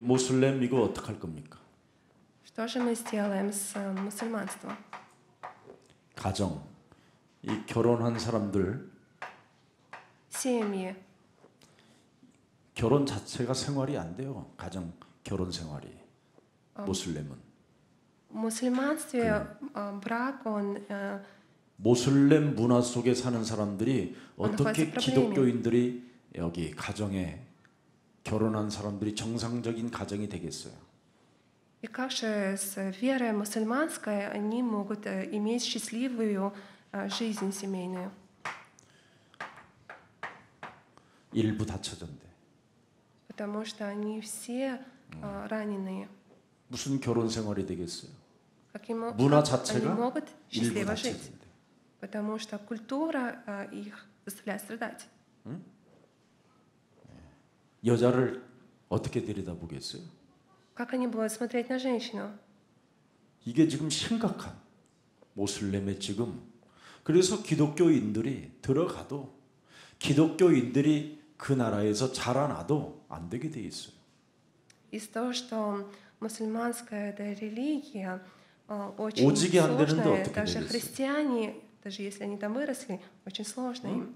모슬렘 이거 어떡할 겁니까? Что же мы сделаем с мусульманством? 가정, 이 결혼한 사람들 Семьи. 결혼 자체가 생활이 안 돼요. 가정 결혼 생활이 모슬렘은. В мусульманстве брак, он 모슬렘 문화 속에 사는 사람들이 어떻게 나빠서 기독교인들이 여기 가정에 결혼한 사람들이 정상적인 가정이 되겠어요? И как же с верой мусульманской они могут иметь счастливую жизнь семейную? 일부 다처전데. Потому что они все раненые. 무슨 결혼 생활이 되겠어요? Каким 문화 образом они 자체가 могут 일부 счастливо жить? 다처전데. Потому что культура их заставляет страдать. 여자를 어떻게 들여다보겠어요? Как они будут смотреть на женщину? 이게 지금 심각한 모슬렘의 지금 그래서 기독교인들이 들어가도 기독교인들이 그 나라에서 자라나도 안 되게 돼 있어요. Из-за того, что мусульманская эта религия очень 오직이 안 되는데 сложная, 어떻게 даже 되겠어요? христиане, даже если они там выросли, очень сложно им.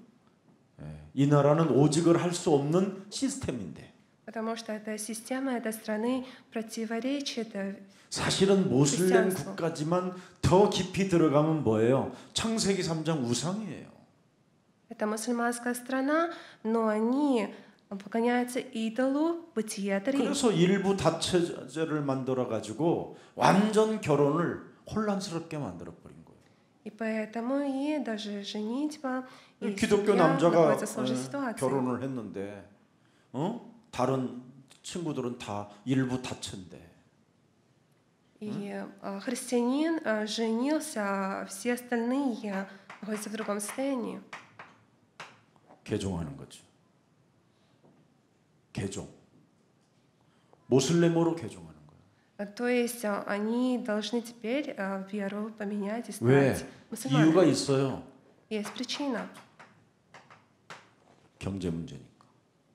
이 나라는 오직을 할 수 없는 시스템인데 Потому что эта система этой страны противоречит 사실은 모슬렘 크리스찬ство. 국가지만 더 깊이 들어가면 뭐예요? 창세기 3장 우상이에요. Это мусульманская страна, но они поклоняются идолу Бытие 3. 그래서 일부 다처제를 만들어 가지고 완전 결혼을 혼란스럽게 만들어 버린 거예요. И поэтому и даже женитьба и 기독교 семья 남자가 находятся в сложной ситуации. 결혼을 했는데 다른 친구들은 다 일부 다처인데 И христианин женился, а все остальные находятся в другом состоянии. 개종하는 거죠. 개종. 모슬렘으로 개종하는 거예요. То есть они должны теперь веру поменять и 왜? стать 이유가 мусульманами. 있어요. Есть причина. 경제 문제니까.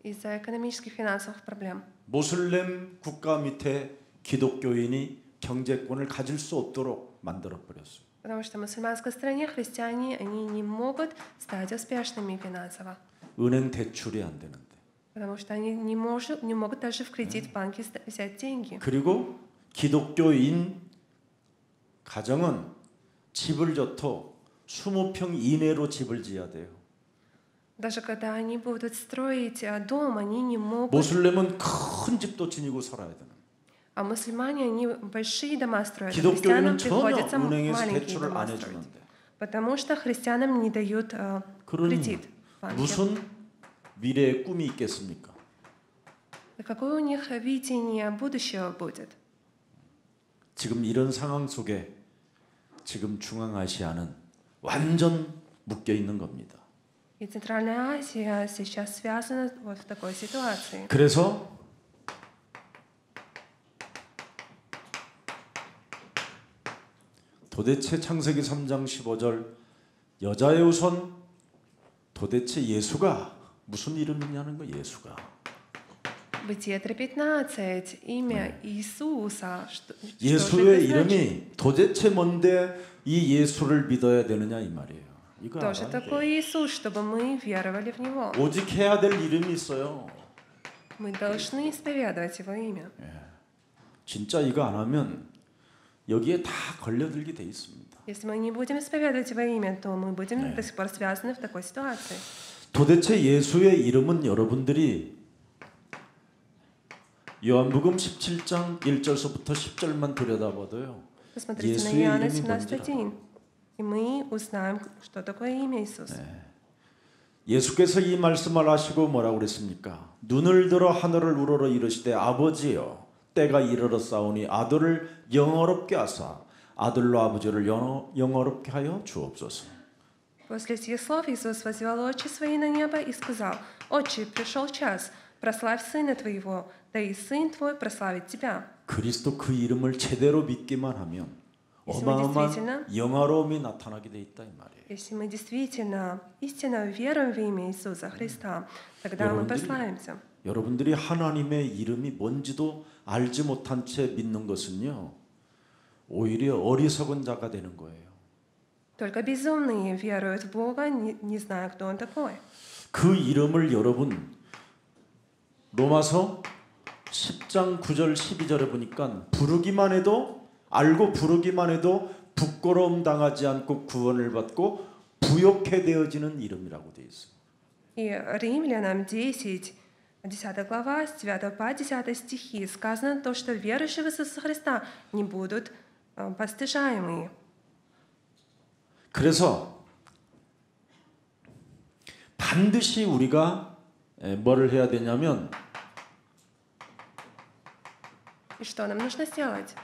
Из-за экономических и финансовых проблем. 모슬렘 국가 밑에 기독교인이 경제권을 가질 수 없도록 만들어 버렸어요. Потому что в мусульманской стране христиане они не могут стать успешными финансово. 은행 대출이 안 되는데. Потому что они не могут даже в кредит в банке взять деньги. 그리고 기독교인 가정은 집을 져도 20평 이내로 집을 지어야 돼요. Даже когда они будут строить дом, они не могут. 모슬렘은 큰 집도 지니고 살아야 되는. А мусульмане, они большие дома строят. 기독교인은 Христианам 전혀 приходится 은행에서 маленькие 대출을 дома 안 строить. 해주는데. Потому что христианам не дают 그런 кредит в банке. 무슨 미래의 꿈이 있겠습니까? Какое у них видение будущего будет? 지금 이런 상황 속에 지금 중앙아시아는 완전 묶여 있는 겁니다. И Центральная Азия сейчас связана вот в такой ситуации. 그래서 도대체 창세기 3장 15절 여자의 우선 도대체 예수가 무슨 이름이냐는 거 예수가. Бытие 3:15 имя Иисуса. Что же 예수의 это значит? 이름이 도대체 뭔데 이 예수를 믿어야 되느냐 이 말이에요. 이거 Кто же 알아야 такой 돼. Иисус, чтобы мы веровали в Него? 오직 해야 될 이름이 있어요. Мы должны исповедовать Его имя. 진짜 이거 안 하면 여기에 다 걸려들게 돼 있습니다. Если мы не будем исповедовать Его имя, то мы будем до сих пор связаны в такой ситуации. 도대체 예수의 이름은 여러분들이 요한복음 17장 1절서부터 10절만 들여다봐도요. Посмотрите на 예수의 Иоанна 이름이 뭔지 17:1, и мы узнаем, что такое имя Иисус. 예수께서 이 말씀을 하시고 뭐라고 그랬습니까? 눈을 들어 하늘을 우러러 이르시되 아버지여 때가 이르렀사오니 아들을 영어롭게 하사 아들로 아버지를 영어롭게 하여 주옵소서. После этих слов Иисус возвел очи свои на небо и сказал: «Отче, пришел час, прославь Сына Твоего, да и Сын Твой прославит Тебя». 그리스도 그 이름을 제대로 믿기만 하면 Если мы действительно, 어마어마한 영화로움이 나타나게 돼 있다 이 말이에요. если мы действительно истинно веруем в имя Иисуса Христа, тогда мы прославимся. 여러분들이 하나님의 이름이 뭔지도 알지 못한 채 믿는 것은요, 오히려 어리석은 자가 되는 거예요. Только безумные веруют в Бога, не зная, кто Он такой. 그 이름을 여러분 로마서 10장 9절 12절에 보니까 부르기만 해도 알고 부르기만 해도 부끄러움 당하지 않고 구원을 받고 부욕해 되어지는 이름이라고 되어 있어요. И Римлянам 10 глава, с 9 по 10 стихи сказано то, что верующие в Иисуса Христа не будут постыжаемые. 그래서 반드시 우리가 뭐를 해야 되냐면 И что нам нужно сделать?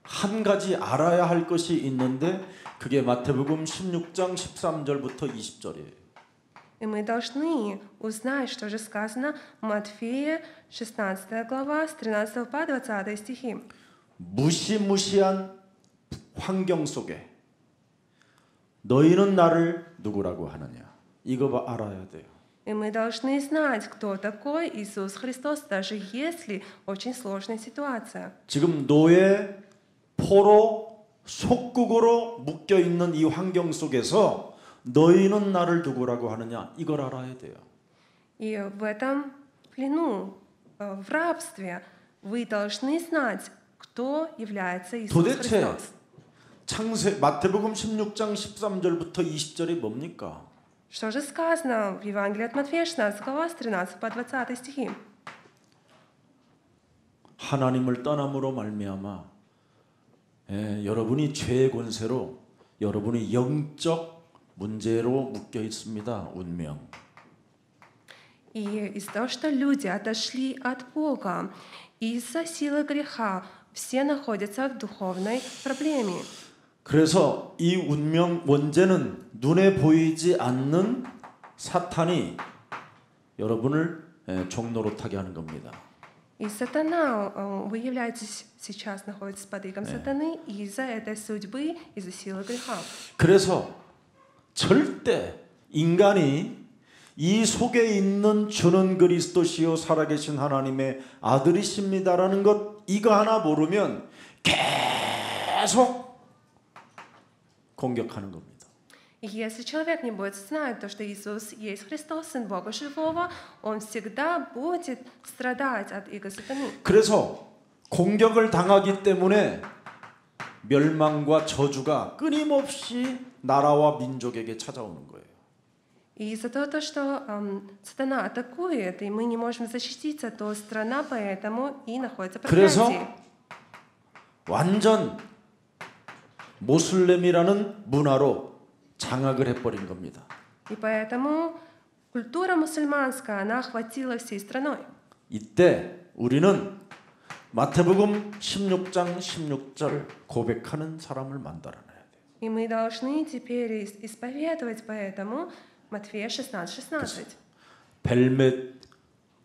한 가지 알아야 할 것이 있는데 그게 마태복음 16장 13절부터 20절이에요. И мы должны узнать, что же сказано в Матфея 16 глава, с 13 по 20 стихи. 무시무시한 환경 속에 너희는 나를 누구라고 하느냐. 이거 알아야 돼요. И мы должны знать, кто такой Иисус Христос, даже если очень сложная ситуация. 지금 노예, 포로, 속국으로 묶여 있는 이 환경 속에서 너희는 나를 누구라고 하느냐. 이걸 알아야 돼요. И в этом плену, в рабстве, вы должны знать, кто является Иисус 도대체 Христос. 마태복음 16장 13절부터 20절이 뭡니까? Что же сказано в Евангелии от Матфея 16 глава, с 13 по 20 стихи? 하나님을 떠남으로 말미암아 여러분이 죄의 권세로 여러분이 영적 문제로 묶여 있습니다. 운명. И из-за того, что люди отошли от Бога, из-за силы греха, все находятся в духовной проблеме. 그래서 이 운명 원죄는 눈에 보이지 않는 사탄이 여러분을 종로로 타게 하는 겁니다. И сатана, вы являетесь сейчас находитесь под игом сатаны из-за этой судьбы, из-за силы греха. 그래서 절대 인간이 이 속에 있는 주는 그리스도시요 살아계신 하나님의 아들이십니다라는 것 이거 하나 모르면 계속 공격하는 겁니다. И если человек не будет знать то, что Иисус есть Христос, Сын Бога Живого, он всегда будет страдать от иго сатаны. 그래서 공격을 당하기 때문에 멸망과 저주가 끊임없이 나라와 민족에게 찾아오는 거예요. И из-за того, что сатана атакует, и мы не можем защититься, то страна поэтому и находится в 그래서 проклятии. 완전 모슬렘이라는 문화로 장악을 해버린 겁니다. И поэтому культура мусульманская, она охватила всей страной. 이때 우리는 마태복음 16장 16절 고백하는 사람을 만들어내야 돼요. И мы должны теперь исповедовать поэтому Матфея 16:16. 벨멧,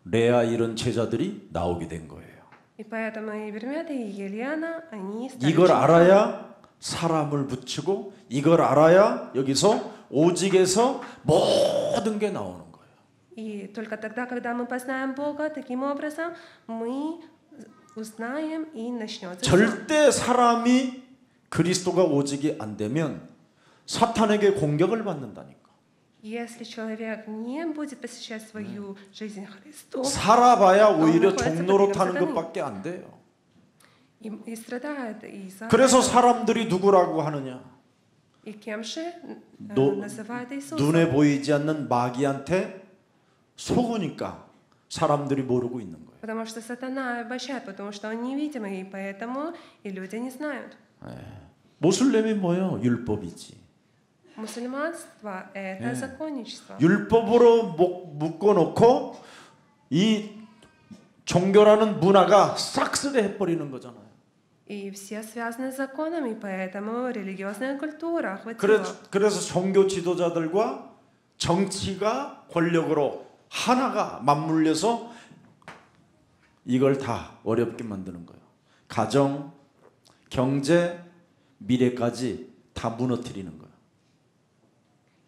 레아 이런 제자들이 나오게 된 거예요. И поэтому и Вермеда, и Елена, они стали 이걸 учениками. 알아야 사람을 붙이고 이걸 알아야 여기서 오직에서 모든 게 나오는 거예요. И только тогда, когда мы познаем Бога, таким образом мы узнаем и начнется всё. 절대 사람이 그리스도가 오직이 안 되면 사탄에게 공격을 받는다니까. Если человек не будет посвящать свою жизнь Христу, 살아봐야 오히려 나오는 종로로 거에서 타는 그렇게 것밖에 안 돼요. и страдает из-за 그래서 этого. 사람들이 누구라고 하느냐? И кем же 너- называют Иисуса? 눈에 보이지 않는 마귀한테 속으니까 사람들이 모르고 있는 거예요. Потому что сатана обольщает, потому что он невидимый, и поэтому и люди не знают. 모슬렘이 뭐예요? 율법이지. Мусульманство — это законничество. 율법으로 묶어놓고 이 종교라는 문화가 싹쓸이 해버리는 거잖아요. И все связаны с законами, поэтому религиозная культура охватила. 그래서 종교 지도자들과 정치가 권력으로 하나가 맞물려서 이걸 다 어렵게 만드는 거예요. 가정, 경제, 미래까지 다 무너뜨리는 거예요.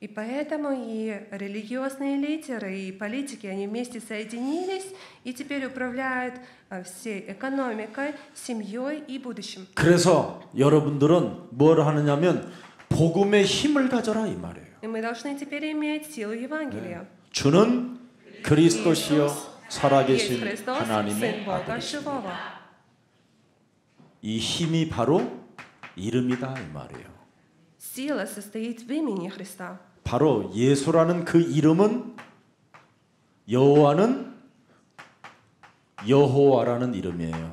И поэтому и религиозные лидеры, и политики, они вместе соединились и теперь управляют всей экономикой, семьей и будущим. 그래서 여러분들은 뭘 하느냐면 복음의 힘을 가져라 이 말이에요. И мы должны теперь иметь силу Евангелия. 주는 그리스도시요 Иисус 살아계신 есть Христос, 하나님의 Сын Бога 아들이시다. Живого. 이 힘이 바로 이름이다 이 말이에요. Сила состоит в имени Христа. 바로 예수라는 그 이름은 여호와는 여호와라는 이름이에요.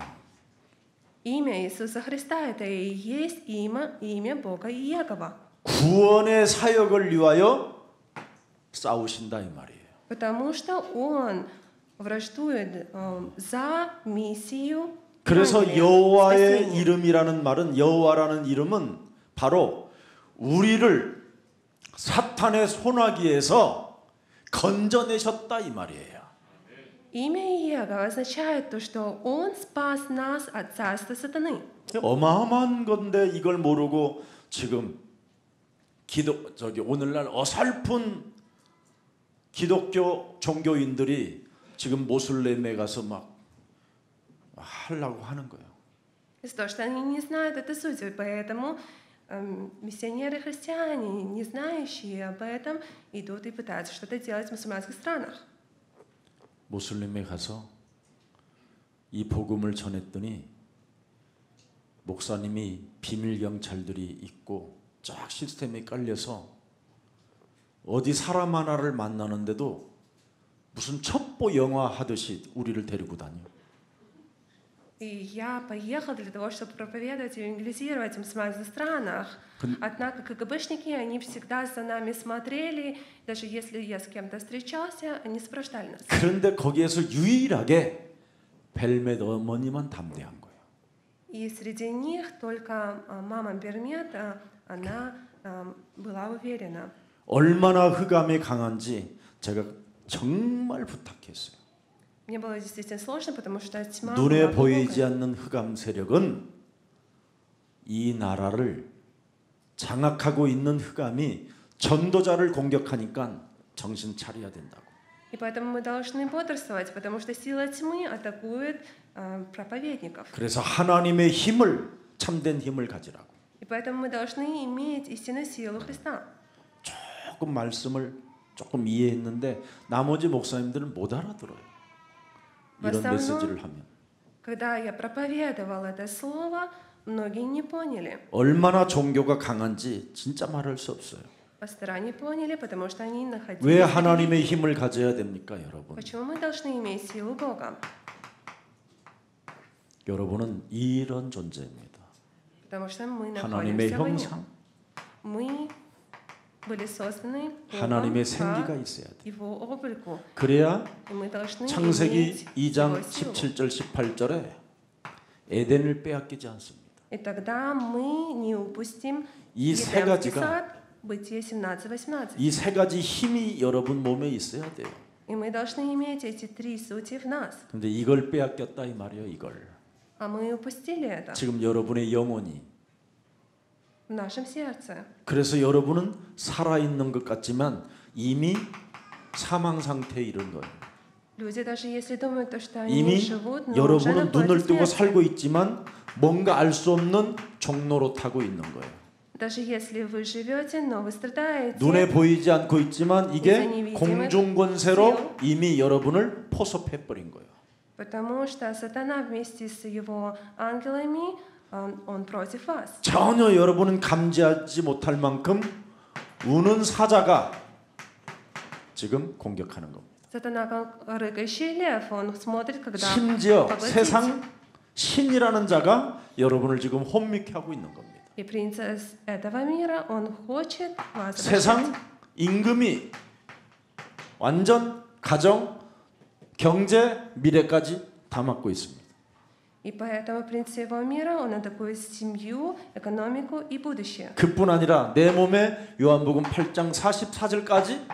Имя Иисуса Христа – это и есть имя Бога Иегова. 구원의 사역을 위하여 싸우신다 이 말이에요. Потому что Он враждует за миссию 그래서 Евангелия, 여호와의 спасения. 이름이라는 말은 여호와라는 이름은 바로 우리를 사탄의 손아귀에서 건져내셨다 이 말이에요. Имя Иегова означает то, что Он спас нас от царства сатаны. 어마어마한 건데 이걸 모르고 지금 오늘날 어설픈 기독교 종교인들이 지금 모슬렘에 가서 막 하려고 하는 거예요. Из-за того, что они не знают эту суть, и поэтому миссионеры-христиане, не знающие об этом, идут и пытаются что-то делать в мусульманских странах. 모슬렘에 가서 이 복음을 전했더니 목사님이 비밀 경찰들이 있고 쫙 시스템에 깔려서 어디 사람 하나를 만나는데도 무슨 첩보 영화 하듯이 우리를 데리고 다녀. И я поехал для того, чтобы проповедовать и евангелизировать в мусульманских странах. Однако КГБшники, они всегда за нами смотрели, даже если я с кем-то встречался, они сопровождали нас. 그런데 거기에서 유일하게 벨멧 어머니만 담대한 거예요. И среди них только мама Бермет, она была уверена. 얼마나 흑암이 강한지 제가 정말 부탁했어요. Мне было действительно сложно, потому что тьма 눈에 была 보이지 глубокой. 않는 흑암 세력은 이 나라를 장악하고 있는 흑암이 전도자를 공격하니까 정신 차려야 된다고. И поэтому мы должны бодрствовать, потому что сила тьмы атакует проповедников. 그래서 하나님의 힘을 참된 힘을 가지라고. И поэтому мы должны иметь истинную силу Христа. 조금 말씀을 조금 이해했는데 나머지 목사님들은 못 알아들어요. 이런 основном, 메시지를 하면. Когда я проповедовал это слово, многие не поняли. 얼마나 종교가 강한지 진짜 말할 수 없어요. Пастора не поняли, потому что они находились. 왜 в религии. 하나님의 힘을 가져야 됩니까, 여러분? Почему мы должны иметь силу Бога? 여러분은 이런 존재입니다. Потому что мы 하나님의 находимся в нем. 형상, Мы были созданы 하나님의 Богом 생기가 по 있어야 돼. Его облику. 그래야 И мы должны 창세기 иметь 2장 Его силу. 17절 18절에 에덴을 빼앗기지 않습니다. И тогда мы не упустим 이 세 Едемский 가지가 сад, Бытие 17:18. 이 세 가지 힘이 여러분 몸에 있어야 돼요. И мы должны иметь эти три сути в нас. 근데 이걸 빼앗겼다 이 말이에요, 이걸. А мы упустили это 지금 여러분의 영혼이. в нашем сердце. 그래서 여러분은 살아 있는 것 같지만 이미 사망 상태에 이른 거예요. Люди даже если думают, то, что они 이미 живут, но уже 여러분은 находятся 눈을 в 뜨고 смерти. 살고 있지만 뭔가 알 수 없는 종로로 타고 있는 거예요. Даже если вы живете, но вы страдаете, 눈에 보이지 않고 있지만 이게 이제 공중 권세로 이미 여러분을 포섭해 버린 거예요. потому что сатана вместе с его ангелами, он против вас. 전혀 여러분은 감지하지 못할 만큼 우는 사자가 지금 공격하는 겁니다. Сатана, как рыкающий лев, он смотрит, когда 심지어 поглотить. 세상 신이라는 자가 여러분을 지금 혼미케 하고 있는 겁니다. И принцесс этого мира, он хочет вас обольщать. 세상 임금이 완전 가정, 경제, 미래까지 다 맡고 있습니다. И поэтому принц всего мира, он атакует семью, экономику и будущее. 그뿐 아니라 내 몸에 요한복음 8장 44절까지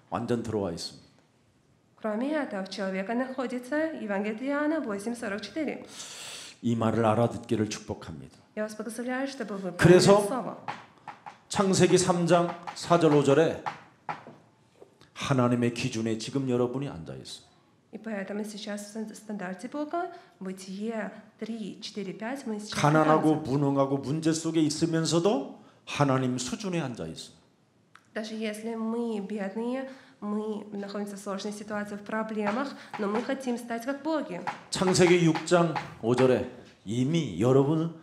완전 들어와 있습니다. Кроме этого, в человека находится Евангелие от Иоанна 8:44. 이 말을 알아듣기를 축복합니다. Я вас благословляю, чтобы вы 그래서 поняли слово. 창세기 3장 4절 5절에 하나님의 기준에 지금 여러분이 앉아 있어요. И поэтому сейчас в стандарте Бога, Бытие 3, 4, 5, мы сейчас 가난하고 находимся. 무능하고 문제 속에 있으면서도 하나님 수준에 앉아 있어요. Даже если мы бедные, мы находимся в сложной ситуации, в проблемах, но мы хотим стать как боги. 창세기 6장 5절에 이미 여러분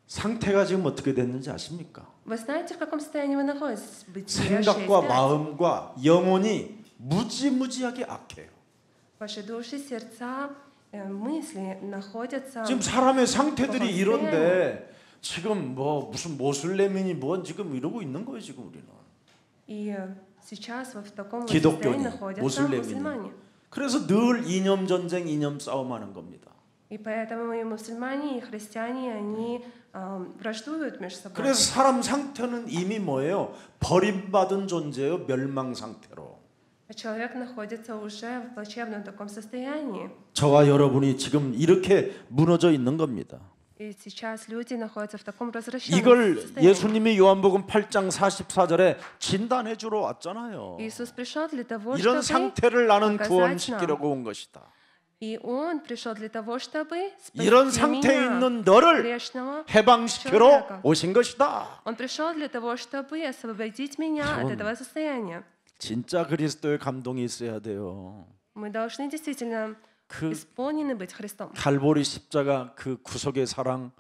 상태가 지금 어떻게 됐는지 아십니까? Вы знаете, в каком состоянии вы находитесь? Бытие 6, 생각과 5. 마음과 영혼이 무지무지하게 악해요. Ваши души, сердца, мысли находятся 지금 사람의 상태들이 그건 이런데 지금 뭐 무슨 모슬렘이니 뭔 지금 이러고 있는 거예요 지금 우리는. И сейчас в таком 기독교니, состоянии находятся 모슬렘이니. мусульмане. 그래서 늘 이념 전쟁, 이념 싸움하는 겁니다. И поэтому и мусульмане, и христиане, они враждуют между собой. 그래서 사람 상태는 이미 뭐예요? 버림받은 존재요, 멸망 상태로. Человек находится уже в плачевном таком состоянии. 저와 여러분이 지금 이렇게 무너져 있는 겁니다. И сейчас люди находятся в таком развращенном 이걸 состоянии. 예수님이 요한복음 8장 44절에 진단해 주러 왔잖아요. Иисус пришел для того, 이런 чтобы 상태를 나는 показать 구원시키려고 온 것이다. И Он пришел для того, чтобы 이런 спасти 상태에 меня, 있는 너를 грешного 해방시키러 человека. 오신 것이다. Он пришел для того, чтобы освободить меня от 여러분, этого состояния. 진짜 그리스도의 감동이 있어야 돼요. Мы должны действительно 그 исполнены быть Христом. 갈보리 십자가 그 구속의 사랑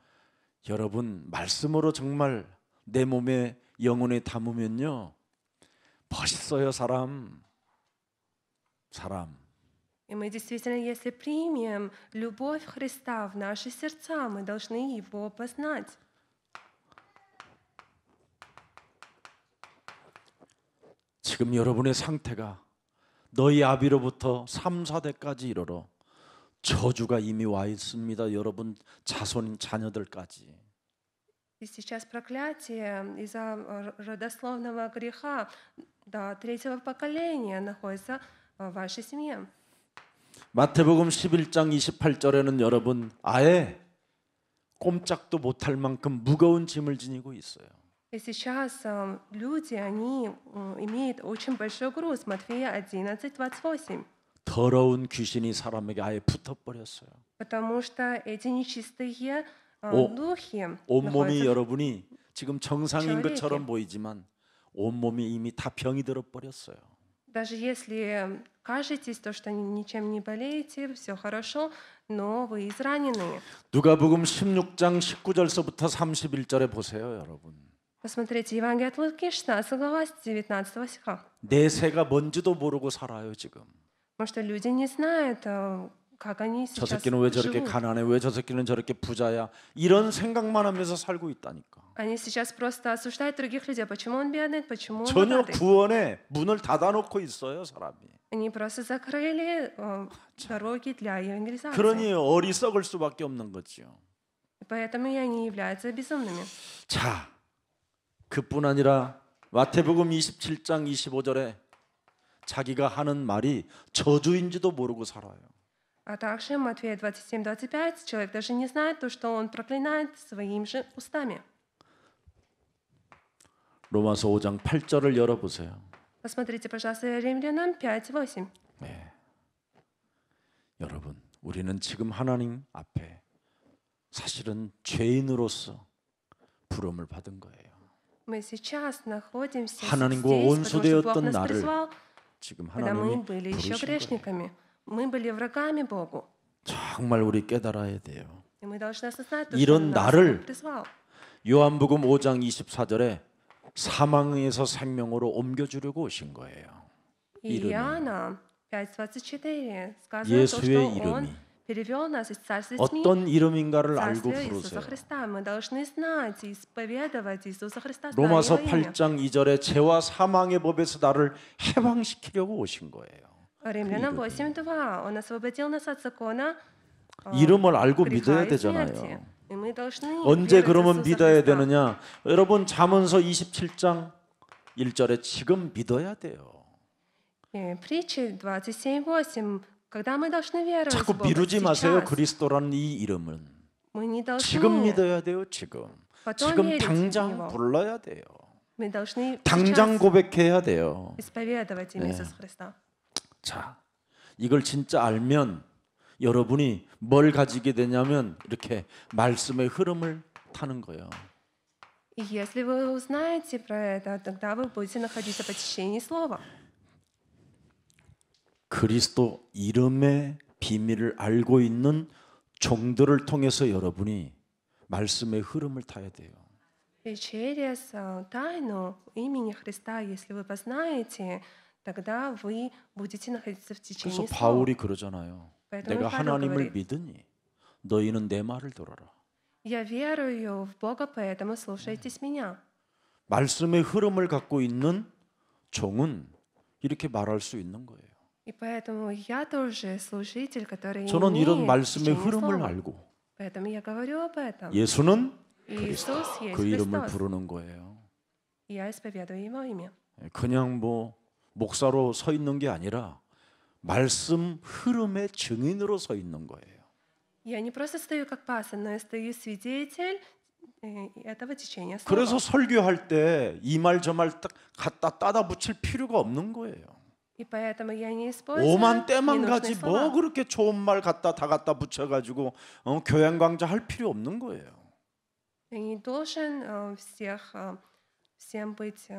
여러분 말씀으로 정말 내 몸에 영혼에 담으면요 멋있어요 사람. И мы действительно, если примем любовь Христа в наши сердца, мы должны Его познать. 지금 여러분의 상태가 너희 아비로부터 3, 4대까지 이르러 저주가 이미 와 있습니다. 여러분 자손 자녀들까지. И сейчас проклятие из-за родословного греха до третьего поколения находится в вашей семье. 마태복음 11장 28절에는 여러분 아예 꼼짝도 못할 만큼 무거운 짐을 지니고 있어요. И сейчас люди, они имеют очень большой груз. Матфея 11:28. 더러운 귀신이 사람에게 아예 붙어버렸어요. Потому что эти нечистые духи 온몸이 находятся 여러분이 지금 정상인 человеке. 것처럼 보이지만 온몸이 이미 다 병이 들어버렸어요. Даже если кажетесь, то, что ничем не болеете, все хорошо, но вы изранены. 누가복음 16장 19절서부터 31절에 보세요, 여러분. Посмотрите, Евангелие от Луки, 16 глава, с 19 стиха. 내세가 뭔지도 모르고 살아요, 지금. Потому что люди не знают, как они 저 сейчас 새끼는 왜 저렇게 живут. 가난해? 왜 저 새끼는 저렇게 부자야? 이런 생각만 하면서 살고 있다니까. Они сейчас просто осуждают других людей. Почему он бедный, почему он 전혀 богатый? 구원에 문을 닫아놓고 있어요, 사람이. Они просто закрыли дороги для евангелизации. 그러니 어리석을 수밖에 없는 거지요. И поэтому и они являются безумными. 자, 그뿐 아니라 마태복음 27장 25절에 자기가 하는 말이 저주인지도 모르고 살아요. А также Матфея 27:25 человек даже не знает то, что он проклинает своими же устами. 로마서 5장 8절을 열어보세요. Посмотрите, пожалуйста, Римлянам 5:8. 네. 여러분, 우리는 지금 하나님 앞에 사실은 죄인으로서 부름을 받은 거예요. Мы сейчас находимся 하나님과 здесь, потому что Бог 원수되었던 нас 나를 призвал, 지금 когда мы 하나님이 были еще 부르신 거예요. грешниками. Мы были врагами Богу. 정말 우리 깨달아야 돼요. И мы должны осознать то, что 이런 нас 나를 Бог призвал. 요한복음 5장 24절에 사망에서 생명으로 옮겨주려고 오신 거예요. И 이름이. Иоанна 5:24 сказано то, 예수의 что Он 이름이 перевел нас из царства тьмы 어떤 이름인가를 в 알고 царствие Иисуса 부르세요. Христа. Мы должны знать и исповедовать Иисуса Христа, зная 로마서 Его имя. 8장 2절에 죄와 사망의 법에서 나를 해방시키려고 오신 거예요. Римлянам 8:2. Он освободил нас от закона 이름을 알고 греха 믿어야 и 되잖아요. смерти. И мы должны 언제 веровать в 그러면 Иисуса 믿어야 Христа. 되느냐? 여러분 잠언서 27장 1절에 지금 믿어야 돼요. Притчи 27:8. Когда мы должны веровать 자꾸 в Бога 미루지 마세요. сейчас. 그리스도라는 이 이름은 Мы не 지금 должны 믿어야 돼요. 지금 потом 지금 верить в 당장 Него. 불러야 돼요. Мы должны 당장 сейчас 고백해야 돼요. исповедовать имя Иисуса Христа. 자, 이걸 진짜 알면 여러분이 뭘 가지게 되냐면 이렇게 말씀의 흐름을 타는 거예요. И если вы узнаете про это, тогда вы будете находиться по течению Слова. 그리스도 이름의 비밀을 알고 있는 종들을 통해서 여러분이 말씀의 흐름을 타야 돼요. И через тайну имени Христа, если вы познаете, тогда вы будете находиться в 그래서 течении Слова. 바울이 그러잖아요. Поэтому 내가 Павел 하나님을 говорит, 믿으니 너희는 내 말을 들어라. я верую в Бога, поэтому слушайтесь меня. 말씀의 흐름을 갖고 있는 종은 이렇게 말할 수 있는 거예요. И поэтому я тоже служитель, который 저는 이런 имеет 말씀의 течение 흐름을 Слова. 알고 Поэтому я говорю об этом. 예수는 Иисус есть 그 이름을 Христос. 부르는 거예요. И я исповедую Его имя. 그냥 뭐 목사로 서 있는 게 아니라 말씀 흐름의 증인으로 서 있는 거예요. Я не просто стою как пастор, но я стою свидетель этого течения Слова. 그래서 설교할 때 이 말 저 말 딱 갖다 따다 붙일 필요가 없는 거예요. И поэтому я не использую 오만 때만 ненужные 가지 뭐 слова. 그렇게 좋은 말 갖다 다 갖다 붙여가지고 교양 강좌 할 필요 없는 거예요. Я не должен всем быть...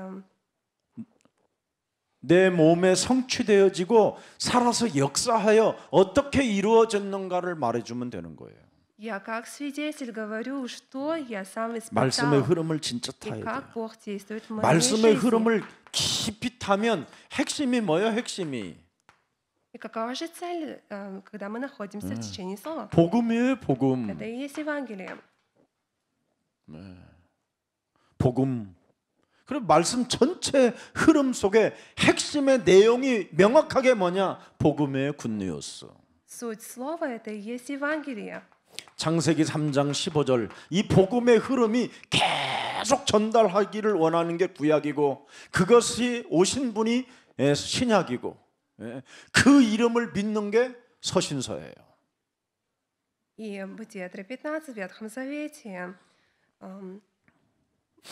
내 몸에 성취되어지고 살아서 역사하여 어떻게 이루어졌는가를 말해주면 되는 거예요. Я как свидетель говорю, что я сам 말씀의 испытал 흐름을 진짜 и 타야 돼요. как Бог действует в моей 말씀의 жизни. 흐름을 깊이 타면 핵심이 뭐예요? 핵심이 И какова же цель, когда мы находимся в течение Слова? 복음이에요. 복음. Это и есть Евангелие. 복음. 그리고 말씀 전체 흐름 속에 핵심의 내용이 명확하게 뭐냐? 복음의 굿뉴스. Суть Слова — это и есть Евангелие. 창세기 3장 15절 이 복음의 흐름이 계속 전달하기를 원하는 게 구약이고 그것이 오신 분이 신약이고 그 이름을 믿는 게 서신서예요. И Бытие 3:15 в Ветхом Завете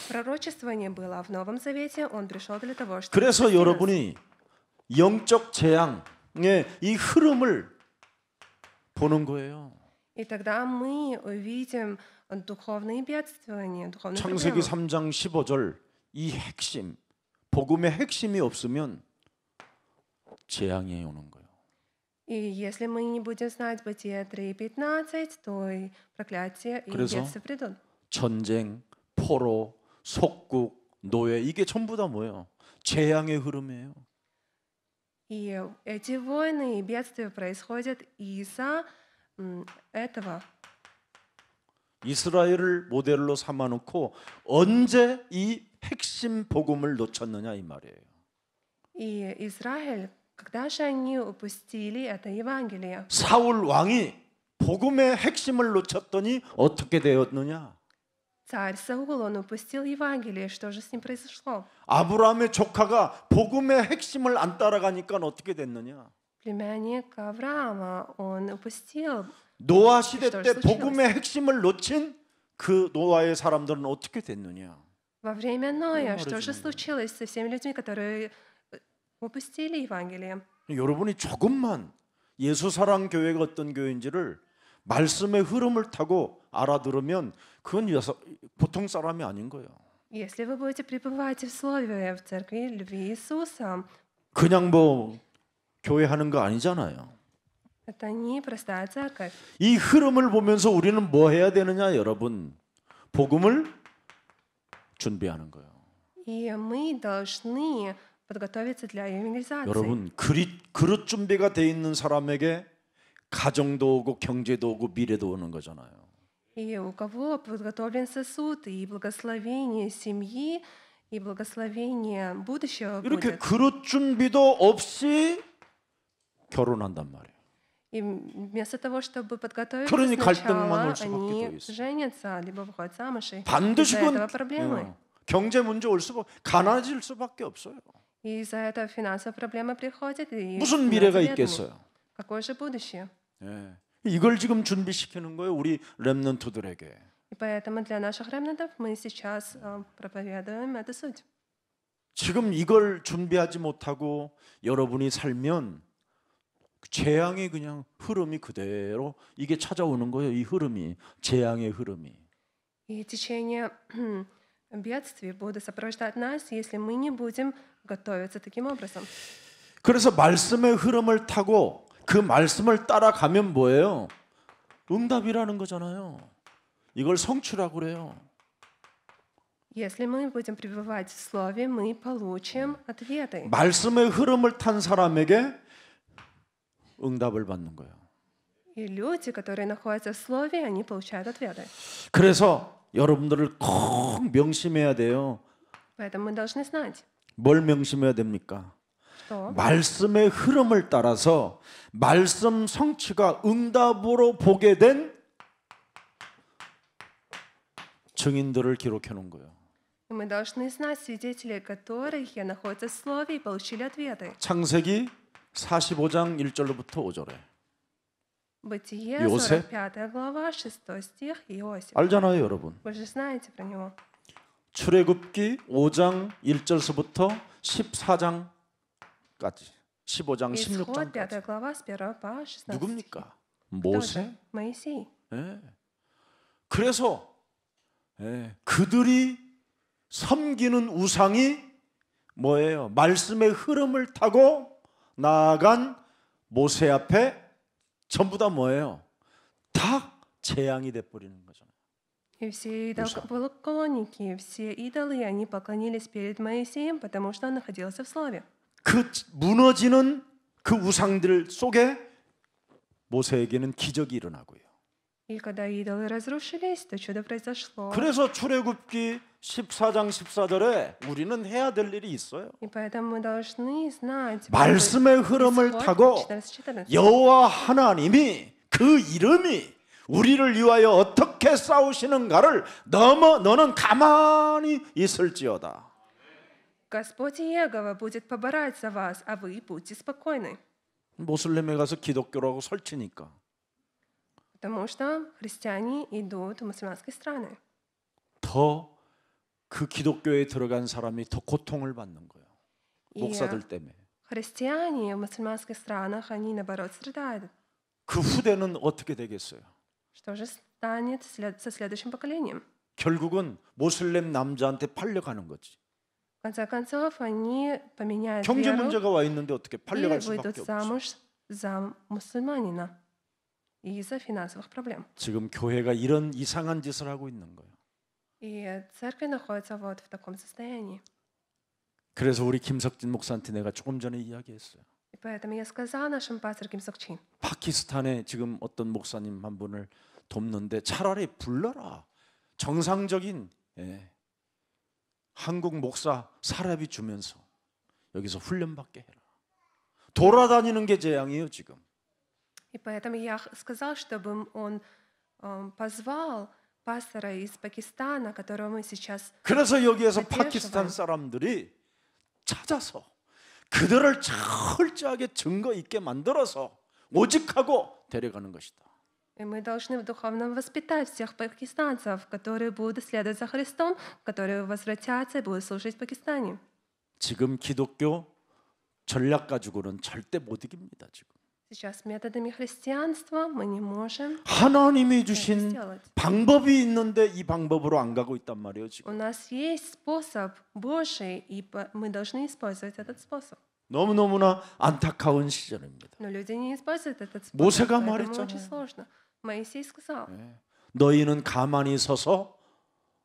пророчествование было, а в Новом Завете Он пришел для того, чтобы 그래서 спасти нас. 여러분이 영적 재앙의 이 흐름을 보는 거예요. И тогда мы увидим духовные бедствия, духовные 창세기 проблемы. 3장 15절 이 핵심 복음의 핵심이 없으면 재앙이 오는 거예요. И если мы не будем знать Бытие 3:15, то и проклятие и 그래서 бедствия придут. 전쟁, 포로, 속국, 노예 이게 전부 다 뭐예요? 재앙의 흐름이에요. И эти войны и бедствия происходят из-за этого. 이스라엘을 모델로 삼아놓고 언제 이 핵심 복음을 놓쳤느냐 이 말이에요. И Израиль, когда же они упустили это Евангелие? 사울 왕이 복음의 핵심을 놓쳤더니 어떻게 되었느냐? Царь Саул, он упустил Евангелие. Что же с ним произошло? 아브라함의 조카가 복음의 핵심을 안 따라가니까 어떻게 됐느냐? Племянник Авраама, он упустил. 노아 시대 что 때 же 복음의 случилось? 핵심을 놓친 그 노아의 사람들은 어떻게 됐느냐? Во время Ноя, 말해주는 что же 거예요. случилось со всеми людьми, которые упустили Евангелие? 여러분이 조금만 예수 사랑 교회가 어떤 교회인지를 말씀의 흐름을 타고 알아들으면 그건 보통 사람이 아닌 거예요. Если вы будете пребывать в Слове, в Церкви Любви Иисуса, 그냥 뭐 교회 하는 거 아니잖아요. это не простая церковь. 이 흐름을 보면서 우리는 뭐 해야 되느냐, 여러분? 복음을 준비하는 거예요. И мы должны подготовиться для евангелизации. 여러분, 그릇 준비가 돼 있는 사람에게 가정도 오고 경제도 오고 미래도 오는 거잖아요. И у кого подготовлен сосуд, и благословение семьи, и благословение будущего 이렇게 будет. 그릇 준비도 없이 결혼한단 말이에요. И вместо того, чтобы подготовиться 그러니 갈등만 올 сначала, 수밖에 они 더 있어요. женятся, либо выходят замуж, и 반드시 из-за 그건 этого проблемы. 경제 문제 올 수밖에 가난해질 수밖에 없어요. И из-за этого финансовые проблемы приходят, и 무슨 становятся 미래가 бедными. 있겠어요? Какое же будущее? 예. 이걸 지금 준비시키는 거예요, 우리 렘넌트들에게. И поэтому для наших ремнантов мы сейчас проповедуем эту суть. 지금 이걸 준비하지 못하고 여러분이 살면 재앙의 그냥 흐름이 그대로 이게 찾아오는 거예요. 이 흐름이, 재앙의 흐름이. И течение бедствий будут сопровождать нас, если мы не будем готовиться таким образом. 그래서 말씀의 흐름을 타고 그 말씀을 따라가면 뭐예요? 응답이라는 거잖아요. 이걸 성취라고 그래요. Если мы будем пребывать в Слове, мы получим ответы. 말씀의 흐름을 탄 사람에게 응답을 받는 거예요. И люди, которые находятся в Слове, они получают ответы. 그래서 여러분들을 꼭 명심해야 돼요. Поэтому мы должны знать, 뭘 명심해야 됩니까? что 말씀의 흐름을 따라서 말씀 성취가 응답으로 보게 된 증인들을 기록해 놓은 거예요. мы должны знать свидетелей, которые находятся в Слове и получили ответы. 창세기 45장 1절로부터 5절에. Бытие, Иосиф. 45 глава, 6 стих, Иосиф. 알잖아요, 여러분. Вы же знаете про него. 출애굽기 5장 1절서부터 14장까지. 15장, Исход, 5 16장까지. глава, с 1 по 16. 누굽니까? Кто 모세? же? Моисей. 예. 그래서 그들이 섬기는 우상이 뭐예요? 말씀의 흐름을 타고 나아간 모세 앞에 전부 다 뭐예요? 다 재앙이 돼버리는 거잖아요. И все идолопоклонники, все идолы, они поклонились перед Моисеем, потому что он находился в Слове. 그 무너지는 그 우상들 속에 모세에게는 기적이 일어나고요. И когда идолы разрушились, то чудо произошло. 그래서 출애굽기 14장 14절에 우리는 해야 될 일이 있어요. И поэтому мы должны знать 말씀의 흐름을 Исход 타고 14. 여호와 하나님이 그 이름이 우리를 위하여 어떻게 싸우시는가를 너는 가만히 있을지어다. Господь Иегова будет поборать за вас, а вы будьте спокойны. 모슬렘에 가서 기독교라고 설치니까 Потому что христиане идут в мусульманские страны. 더 그 기독교에 들어간 사람이 더 고통을 받는 거예요. И 목사들 때문에. христиане в мусульманских странах, они наоборот страдают. 그 후대는 어떻게 되겠어요? Что же станет со следующим поколением? 결국은 모슬렘 남자한테 팔려가는 거지. В конце концов, они поменяют 경제 веру 문제가 와 있는데 어떻게 и 팔려갈 выйдут 수밖에 없지. замуж за мусульманина из-за финансовых проблем. 지금 교회가 이런 이상한 짓을 하고 있는 거예요. И церковь находится вот в таком состоянии. 그래서 우리 김석진 목사한테 내가 조금 전에 이야기했어요. И поэтому я сказала нашему пастору Ким Сок Чин, 파키스탄에 지금 어떤 목사님 한 분을 돕는데 차라리 불러라. 정상적인 한국 목사 사례비 주면서 여기서 훈련받게 해라. 돌아다니는 게 재앙이에요 지금. и поэтому я сказал, чтобы он позвал пастора из Пакистана, которого мы сейчас 그래서 여기에서 поддерживаем. 파키스탄 사람들이 찾아서 그들을 철저하게 증거 있게 만들어서 오직하고 데려가는 것이다. И мы должны в духовном воспитать всех пакистанцев, которые будут следовать за Христом, которые возвратятся и будут служить в Пакистане. 지금 기독교 전략 가지고는 절대 못 이깁니다. 지금 Сейчас методами христианства мы не можем 하나님이 это 주신 сделать. 방법이 있는데 이 방법으로 안 가고 있단 말이에요. У 지금 нас есть способ Божий, и мы должны использовать этот способ. 너무너무나 안타까운 시절입니다. Но люди не используют этот способ, 모세가 поэтому 말했잖아요. очень сложно. Моисей сказал, 너희는 가만히 서서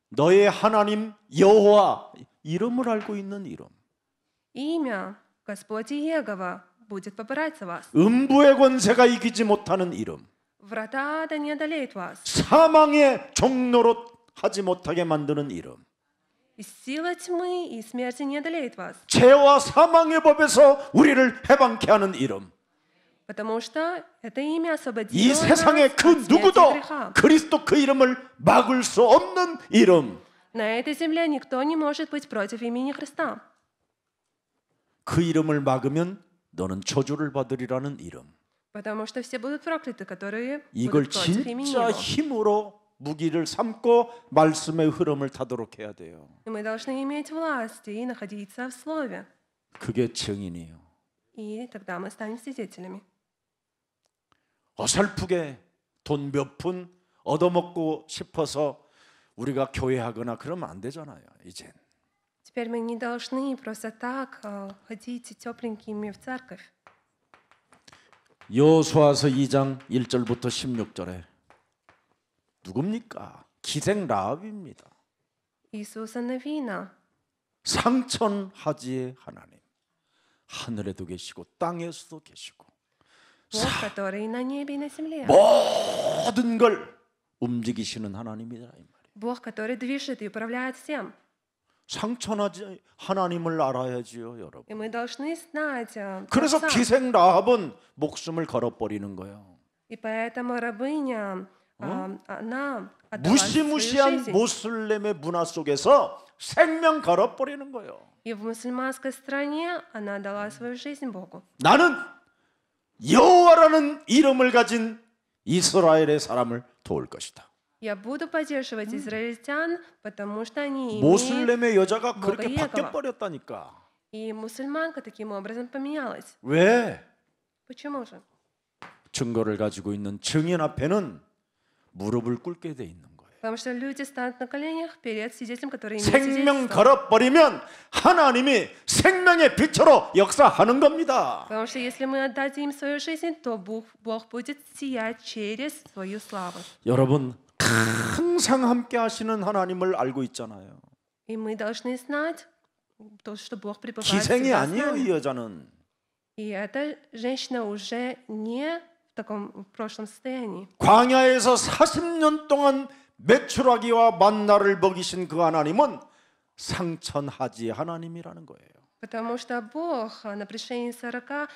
너의 하나님 여호와 이름을 알고 있는 이름, имя Господь Иегова будет поборать за вас. 음부의 권세가 이기지 못하는 이름, Врата да не одолеют вас. 사망의 종로로 하지 못하게 만드는 이름, И сила тьмы и смерти не одолеет вас. 죄와 사망의 법에서 우리를 해방케 하는 이름. Потому что это имя освободило 이 нас 세상에 от 그 смерти и 누구도 греха. 그리스도 그 이름을 막을 수 없는 이름. На этой земле никто не может быть против имени Христа. 그 이름을 막으면 너는 저주를 받으리라는 이름. Потому что все будут прокляты, которые 이걸 будут против имени 진짜 Его. 힘으로 무기를 삼고 말씀의 흐름을 타도록 해야 돼요. И мы должны иметь власть и находиться в Слове. 그게 증인이에요. И тогда мы станем свидетелями. 어설프게 돈 몇 푼 얻어먹고 싶어서 우리가 교회하거나 그러면 안 되잖아요. 이젠. Теперь мы не должны просто так ходить тепленькими в церковь. 여호수아서 2장 1절부터 16절에 누굽니까? 기생 라합입니다. Иисуса Навина, 상천하지의 하나님. 하늘에도 계시고 땅에서도 계시고 Бог, который и на небе, и на земле. 모든 걸 움직이시는 하나님이다 이 말이에요. Бог, который движет и управляет всем. 상천하지 하나님을 알아야지요, 여러분. И мы должны знать 그래서 Отца. 기생 라합은 목숨을 걸어버리는 거예요. И поэтому рабыня, она отдала свою 무시무시한 жизнь. 모슬렘의 문화 속에서 생명 걸어버리는 거예요. И в мусульманской стране она отдала свою жизнь Богу. 나는 여호와라는 이름을 가진 이스라엘의 사람을 도울 것이다. Я буду поддерживать израильтян, потому что они имеют... 모슬렘의 여자가 Бога 그렇게 Иегова. 바뀌어버렸다니까. И мусульманка таким образом поменялась. 왜? Почему же? 증거를 가지고 있는 증인 앞에는 무릎을 꿇게 돼 있는 거예요. Потому что люди станут на коленях перед свидетелем, который имеет 생명 свидетельство. 걸어버리면 하나님이 생명의 빛으로 역사하는 겁니다. Потому что если мы отдадим свою жизнь, то Бог будет сиять через свою славу. 여러분 항상 함께 하시는 하나님을 알고 있잖아요. И мы должны знать то, что Бог пребывает 기생이 всегда с 아니에요, нами. 이 여자는. И эта женщина уже не в таком в прошлом состоянии. 광야에서 40년 동안 메추라기와 만나를 먹이신 그 하나님은 상천하지 하나님이라는 거예요. Потому что Бог на протяжении 40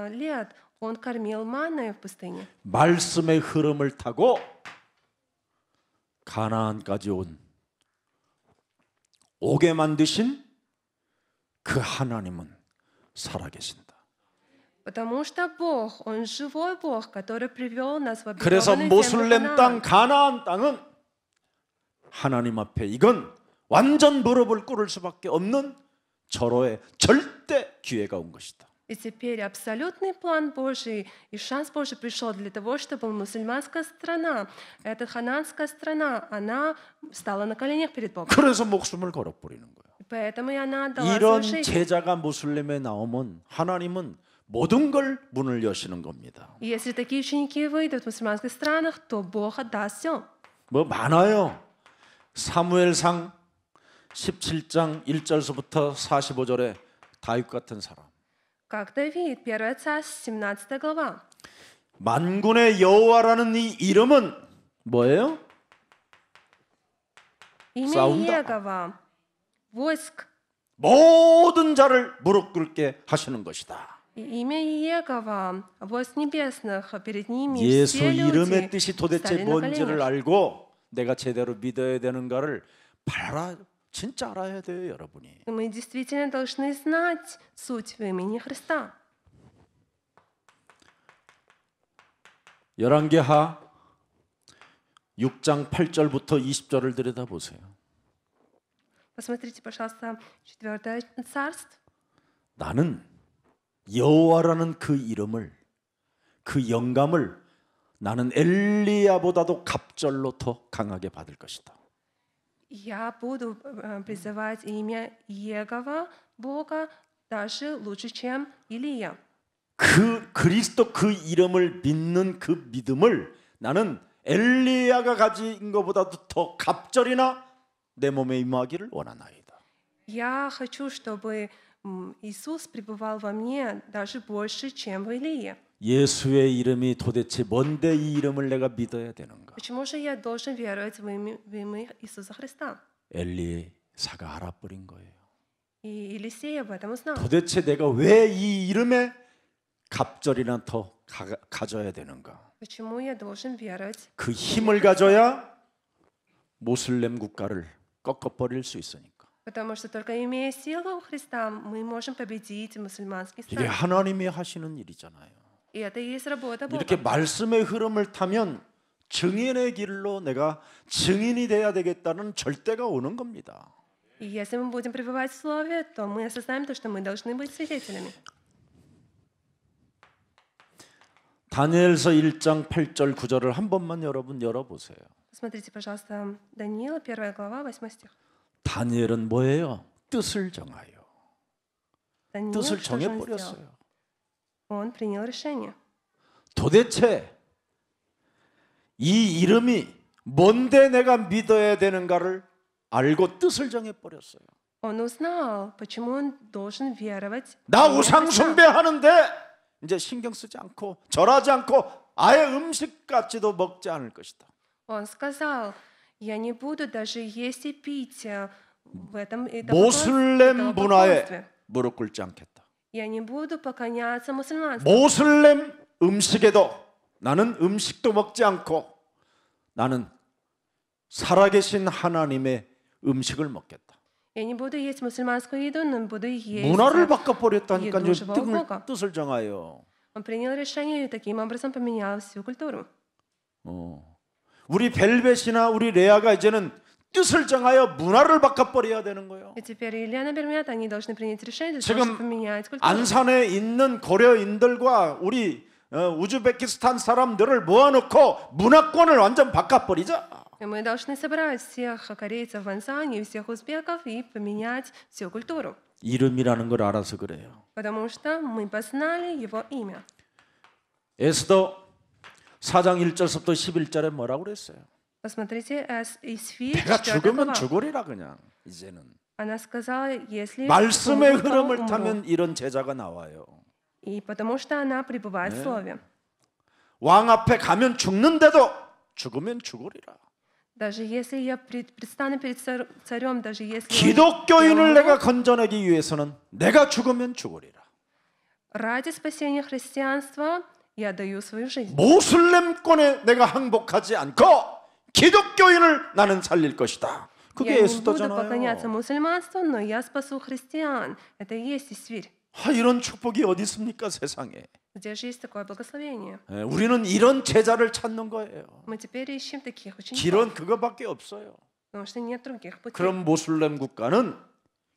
лет, Он кормил манной в пустыне. 말씀의 흐름을 타고 가나안까지 오게 만드신 그 하나님은 살아계신다. Потому что Бог, Он живой Бог, который привел нас в 그래서 обетованную землю 모슬렘 땅 Ханаан. 가나안 땅은 하나님 앞에 이건 완전 무릎을 꿇을 수밖에 없는 절호의 절대 기회가 온 것이다. И теперь абсолютный план Божий и шанс Божий пришел для того, чтобы мусульманская страна, эта хананская страна, она стала на коленях перед Богом. 그래서 목숨을 걸어버리는 거예요. И поэтому и она отдала 이런 свою жизнь. 제자가 모슬렘에 나오면 하나님은 모든 걸 문을 여시는 겁니다. И если такие ученики выйдут в мусульманских странах, то Бог отдаст все. 뭐 많아요. 사무엘상 17장 1절서부터 45절에 다윗 같은 사람. Как Давид, 1 Царств, 17 глава. 만군의 여호와라는 이 이름은 뭐예요? Имя 싸운다. Иегова, войск. 모든 자를 무릎 꿇게 하시는 것이다. И имя Иегова, войск небесных, перед ними 예수 все 이름의 люди 뜻이 도대체 стали на 뭔지를 коленях. 알고 내가 제대로 믿어야 되는가를 진짜 알아야 돼요, 여러분이. И мы действительно должны знать суть в имени Христа. 열왕기하 6장 8절부터 20절을 들여다보세요. Посмотрите, пожалуйста, 4 Царств. 나는 여호와라는 그 이름을, 그 영감을 나는 엘리야보다도 갑절로 더 강하게 받을 것이다. Я буду призывать имя Иегова, Бога, даже лучше, чем Илия. 그 그리스도 그 이름을 믿는 그 믿음을 나는 엘리야가 가진 것보다도 더 갑절이나 내 몸에 임하기를 원하나이다. Я хочу, чтобы Иисус пребывал во мне даже больше, чем в Илии. 예수의 이름이 도대체 뭔데 이 이름을 내가 믿어야 되는가? Почему же я должен веровать в имя Иисуса Христа? 엘리사가 알아버린 거예요. И Елисей об этом узнал. 도대체 내가 왜 이 이름에 갑절이나 더 가져야 되는가? Почему я должен веровать? 그 힘을 가져야 모슬렘 국가를 꺾어버릴 수 있으니까. Потому что только имея силу Христа, мы можем победить мусульманский 이게 стран. 하나님이 하시는 일이잖아요. И это и есть работа 이렇게 Бога. 말씀의 흐름을 타면 증인의 길로 내가 증인이 돼야 되겠다는 절대가 오는 겁니다. И если мы будем пребывать в Слове, то мы осознаем то, что мы должны быть свидетелями. 다니엘서 1장 8절 9절을 한 번만 여러분 열어보세요. Смотрите, пожалуйста, Даниила, 1 глава, 8 стих. 다니엘은 뭐예요? 뜻을 정하여. Даниил, 뜻을 что же он сделал? 정해버렸어요. Он принял решение. 도대체 이 이름이 뭔데 내가 믿어야 되는가를 알고 뜻을 정해버렸어요. Он узнал, почему он должен веровать. 나 в имя 우상 Христа. 숭배하는데 이제 신경 쓰지 않고 절하지 않고 아예 음식까지도 먹지 않을 것이다. Он сказал, я не буду даже есть и пить в этом 모슬렘 문화에 идолопоклонстве. 무릎 꿇지 않겠다. Я не буду поклоняться мусульманству. 모슬렘 음식에도 나는 음식도 먹지 않고 나는 살아계신 하나님의 음식을 먹겠다. Я не буду есть мусульманскую еду, но буду есть. 문화를 바꿔버렸다니까요. еду живого Бога. 뜻을 정하여. Он принял решение и таким образом поменял всю культуру. 우리 벨벳이나 우리 레아가 이제는 뜻을 정하여 문화를 바꿔버려야 되는 거예요. И теперь Илья, например, они должны принять решение для того, 지금 чтобы поменять культуру. 안산에 있는 고려인들과 우리 우즈베키스탄 사람들을 모아놓고 문화권을 완전 바꿔버리자. И мы должны собрать всех корейцев в Ансане и всех узбеков и поменять всю культуру. 이름이라는 걸 알아서 그래요. Потому что мы познали его имя. 에스더 4장 1절부터 11절에 뭐라고 그랬어요? Посмотрите, Исфирь, 내가 4 죽으면 глава. 죽으리라 그냥 이제는. Она сказала, если 말씀의 умру, то 흐름을 умру. 타면 이런 제자가 나와요. И потому что она пребывает в Слове. 왕 앞에 가면 죽는데도 죽으면 죽으리라. Даже если я предстану перед царем, даже если 기독교인을 я 내가 умру, 건져내기 위해서는 내가 죽으면 죽으리라. ради спасения христианства я даю свою жизнь. 모슬렘권에 내가 항복하지 않고 기독교인을 나는 살릴 것이다. 그게 Я не буду поклоняться 에스더잖아요. мусульманству, но я спасу христиан. Это и есть Исфирь. 이런 축복이 어디 있습니까 세상에? Где же есть такое благословение? 우리는 이런 제자를 찾는 거예요. Мы теперь ищем таких учеников, 길은 그거밖에 없어요. потому что нет других путей. 그럼 모슬렘 국가는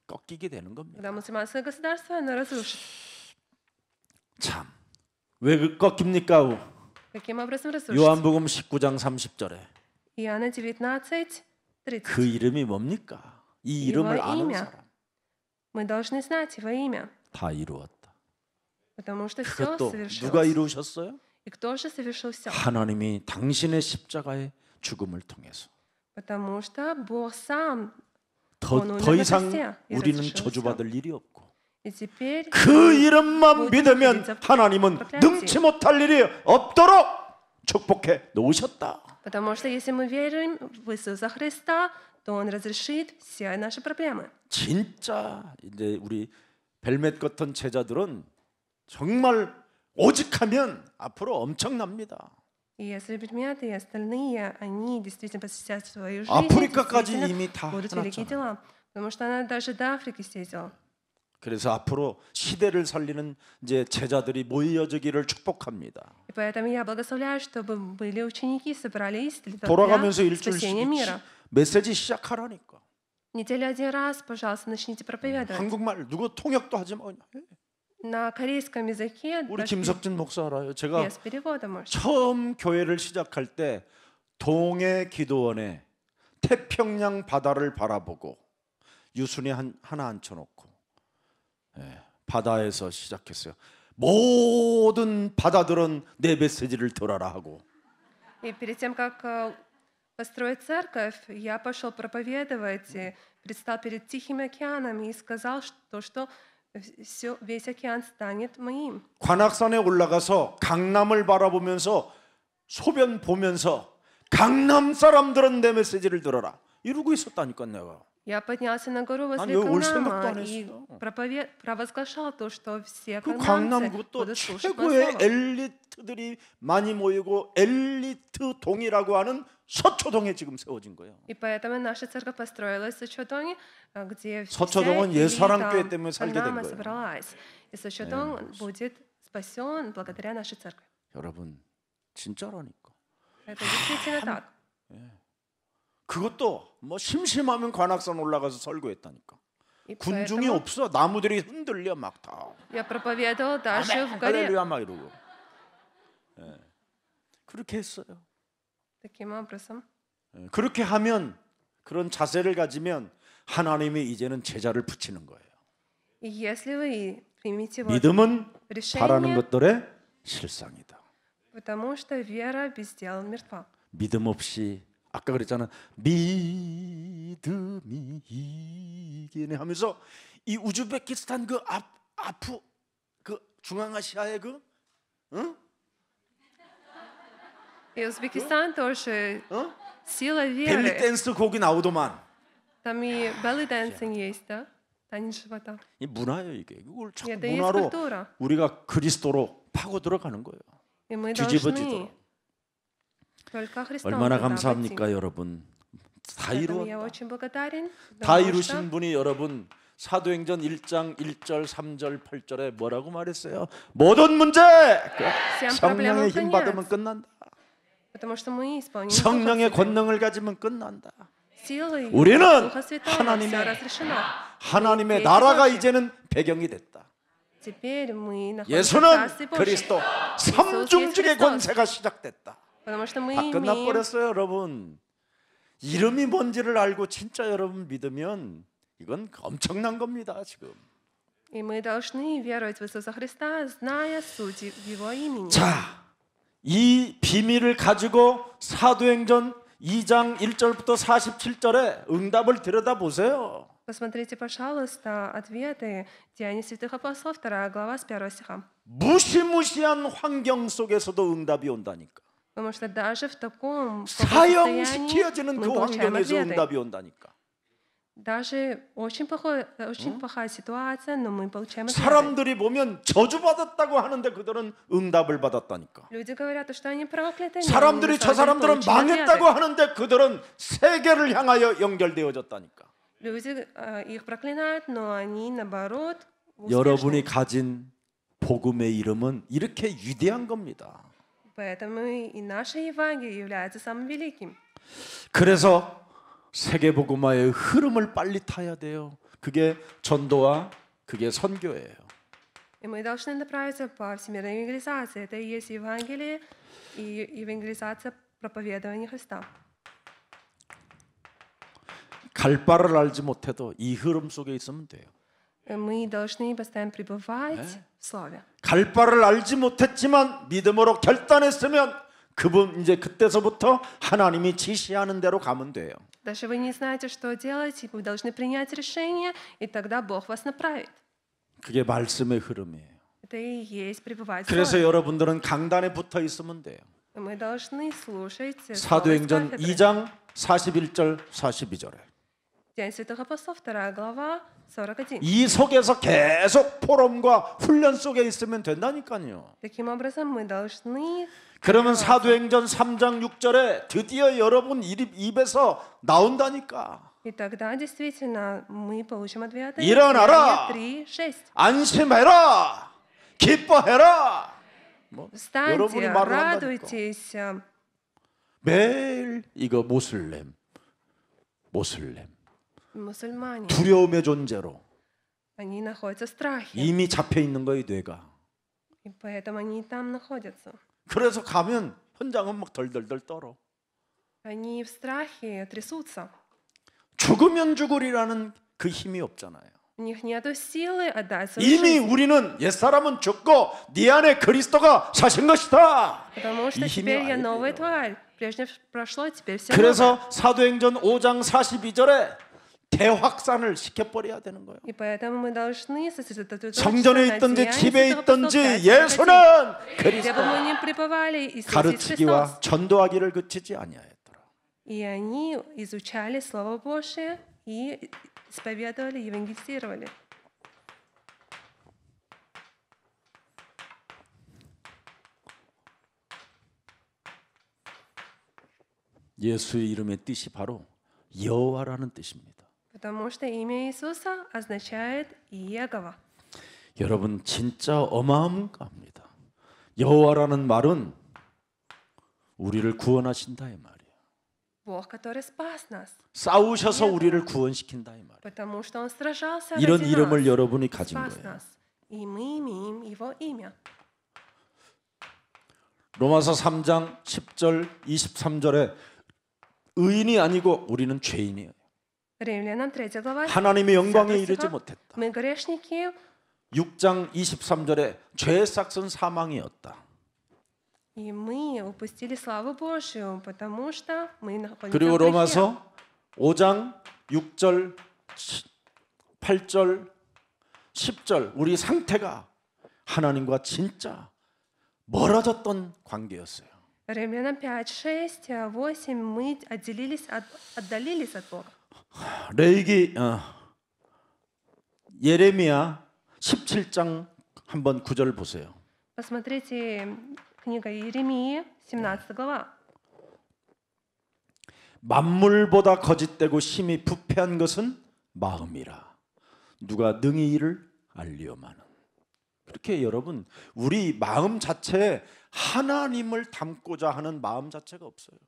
꺾이게 되는 겁니다. Когда мусульманское государство, оно разрушит. 참, 왜 꺾입니까? Каким образом разрушить? 요한복음 19장 30절에 Иоанна 19:30. 그 이름이 뭡니까? 이 이름을 Его 아는 имя. 사람 Мы должны знать его имя, 다 이루었다. потому что все 그것도 누가 совершилось. 이루셨어요? И кто же совершил все? 하나님이 당신의 십자가의 죽음을 통해서. Потому что Бог сам. 더 이상 우리는 저주받을 일이 없고 И теперь 그 이름만 будем 믿으면 находиться в 하나님은 проклятии. 능치 못할 일이 없도록 축복해 놓으셨다. Потому что если мы верим в Иисуса Христа, то Он разрешит все наши проблемы. 진짜 이제 우리 벨멧 같은 제자들은 정말 오직하면 앞으로 엄청납니다. И если предметы и остальные, они действительно посвятят свою жизнь, 아프리카까지 действительно 이미 다 будут великие 해놨잖아요. дела. Потому что она даже до Африки съездила. 그래서 앞으로 시대를 살리는 이제 제자들이 모여지기를 축복합니다. И поэтому я благословляю, чтобы были ученики, собрались для 돌아가면서 일주일 спасения мира. 메시지 시작하라니까. Неделю один раз, пожалуйста, начните проповедовать. 한국말 누구 통역도 하지 마. На корейском языке, 우리 даже 김석진 목사 알아요. 제가 без перевода, может. 처음 교회를 시작할 때 동해 기도원에 태평양 바다를 바라보고 유순이 하나 앉혀놓고 바다에서 시작했어요. 모든 바다들은 내 메시지를 들어라 하고. И перед тем, как построить церковь, я пошел проповедовать, и предстал перед Тихим океаном и сказал, что весь океан станет моим. 관악산에 올라가서 강남을 바라보면서 소변 보면서 강남 사람들은 내 메시지를 들어라 이러고 있었다니까 내가. Я поднялся на гору возле 여기 올 생각도 Каннама 안 и 했어. провозглашал то, что все 그 강남 каннамцы 그것도 будут слушать мое 최고의 слово. 엘리트들이 많이 모이고 엘리트 동이라고 하는 서초동에 지금 세워진 거예요. И поэтому наша церковь построилась в Сочодоне, где вся 서초동은 элита 옛사랑교회 때문에 살게 된 Каннама 거예요. собралась. И Сочодон будет спасен благодаря нашей церкви. 여러분 진짜라니까. Это действительно так. 그것도 뭐 심심하면 관악산 올라가서 설교했다니까. И 군중이 поэтому 없어. 나무들이 흔들려 막 다. я проповедовал даже в горе. 할렐루야 막 이러고. 예. 그렇게 했어요. Таким образом. 예. 그렇게 하면 그런 자세를 가지면 하나님이 이제는 제자를 붙이는 거예요. И если вы примете вот 믿음은 바라는 решение, 것들의 실상이다. потому что вера без дел мертва. 믿음 없이 아까 그랬잖아. 믿음이 이기네 하면서 이 우즈베키스탄 그 아프 그 중앙아시아의 그 응? И Узбекистан тоже 어? сила 벨리 веры. 댄스 곡이 나오더만. Там и belly dancing есть, да? Танец живота. 이 문화예요 이게. 이걸 자꾸 Это есть 문화로 культура. 우리가 그리스도로 파고 들어가는 거예요. И мы 뒤집어지도록. должны только Христом 얼마나 туда 감사합니까 войти. 여러분. 다 Поэтому я 이루었다. очень благодарен, 다 потому 이루신 что 분이 여러분 사도행전 1장 1절 3절 8절에 뭐라고 말했어요? 모든 문제 성령의 힘 받으면 끝난다. потому что мы исполним 성령의 Духа Святого. 권능을 가지면 끝난다. Силой 우리는 Духа Святого 하나님의- все разрешено. 하나님의 Эти 나라가 вещи. 이제는 배경이 됐다. Теперь мы находимся в 예수는 Царстве Божьем. 그리스도 Иисус есть 삼중직의 Христос. 권세가 시작됐다. Потому что мы 다 имеем 끝나버렸어요 여러분. 이름이 뭔지를 알고 진짜 여러분 믿으면 이건 엄청난 겁니다 지금. И мы должны веровать в Иисуса Христа, зная суть Его имени. 자, 이 비밀을 가지고 사도행전 2장 1절부터 47절에 응답을 들여다보세요. Посмотрите, пожалуйста, ответы Деяний святых апостолов, 2 глава с 1 стиха. 무시무시한 환경 속에서도 응답이 온다니까. Потому что даже в таком 사형시켜지는 мы 그 получаем 환경에서 ответы. 응답이 온다니까. Даже очень плохая ситуация, но мы получаем ответы. 사람들이 보면 저주받았다고 하는데 그들은 응답을 받았다니까. Люди говорят, что они прокляты, но 사람들이 на 저 самом деле 사람들은 получили 망했다고 ответы. 하는데 그들은 세계를 향하여 연결되어졌다니까. Люди их проклинают, но они наоборот 여러분이 успешны. 가진 복음의 이름은 이렇게 위대한 겁니다. Поэтому и наше Евангелие является самым великим. 그래서 세계복음화의 흐름을 빨리 타야 돼요. 그게 전도와 그게 선교예요. И мы должны направиться по всемирной евангелизации. Это и есть Евангелие и евангелизация проповедования Христа. 갈 바를 알지 못해도 이 흐름 속에 있으면 돼요. Мы должны постоянно пребывать в Слове. 갈 바를 알지 못했지만 믿음으로 결단했으면 그분 이제 그때서부터 하나님이 지시하는 대로 가면 돼요. Даже вы не знаете, что делать, и вы должны принять решение, и тогда Бог вас направит. 그게 말씀의 흐름이에요. Это и есть пребывать в 그래서 Слове. 여러분들은 강단에 붙어 있으면 돼요. Мы должны слушать Слово из 사도행전 кафедры. 2장 41절 42절에 День святых апостолов, 2 глава, 41. 이 속에서 계속 포럼과 훈련 속에 있으면 된다니까요. Таким образом, мы должны 그러면 사도행전 3장 6절에 드디어 여러분 입에서 나온다니까. И тогда действительно мы получим ответы. 일어나라! 3:6. 안심해라. 기뻐해라. 뭐 Встаньте, 여러분이 말을 한다니까. радуйтесь. 매일 이거 모슬렘 Мусульмане, 두려움의 존재로 они находятся в страхе. 이미 잡혀 있는 거예요, 뇌가. И поэтому они там находятся. 그래서 가면 현장은 막 덜덜덜 떨어. Они в страхе трясутся. 죽으면 죽으리라는 그 힘이 없잖아요. У них нет силы отдать свою 이미 жизнь. 우리는 옛사람은 죽고 네 안에 그리스도가 사신 것이다. Потому что 이 힘이 теперь я 와야 новая 돼요. тварь. Прежде прошло, теперь все новое. 그래서 사도행전 5장 42절에 대확산을 시켜버려야 되는 거예요. И поэтому мы должны сосредоточиться 성전에 на 있든지 Деяниях 집에 святых 있든지 апостолов 5:41. 예수는 Где бы 그리스도. мы ни пребывали, Иисус есть 가르치기와 Христос. 전도하기를 그치지 아니하였더라. И они изучали Слово Божие и исповедовали, евангелизировали. 예수의 이름의 뜻이 바로 여호와라는 뜻입니다. Потому что имя Иисуса означает Иегова. 여러분 진짜 어마어마합니다. 여호와라는 말은 우리를 구원하신다 이 말이에요. Бог, который спас нас, 싸우셔서 우리를 구원시킨다 이 말이에요. потому что Он сражался 이런 ради 이름을 нас, 여러분이 가진 спас 거예요. нас, и мы имеем Его имя. 로마서 3장 10절 23절에 의인이 아니고 우리는 죄인이에요. Римлянам 3 глава, 하나님의 영광에 10 이르지 стиха. 못했다. Мы грешники, 6장 23절에 죄의 싹은 사망이었다. и мы упустили славу Божью, потому что мы находимся 그리고 в грехе. 로마서 5장 6절 8절 10절 우리 상태가 하나님과 진짜 멀어졌던 관계였어요. Римлянам 5, 6, 8 мы отдалились от Бога. 레위기 예레미야 17장 한번 9절 보세요. Посмотрите, книга Иеремии, 17 глава. 만물보다 거짓되고 심히 부패한 것은 마음이라 누가 능히 이를 알리오마는. 그렇게 여러분 우리 마음 자체에 하나님을 담고자 하는 마음 자체가 없어요.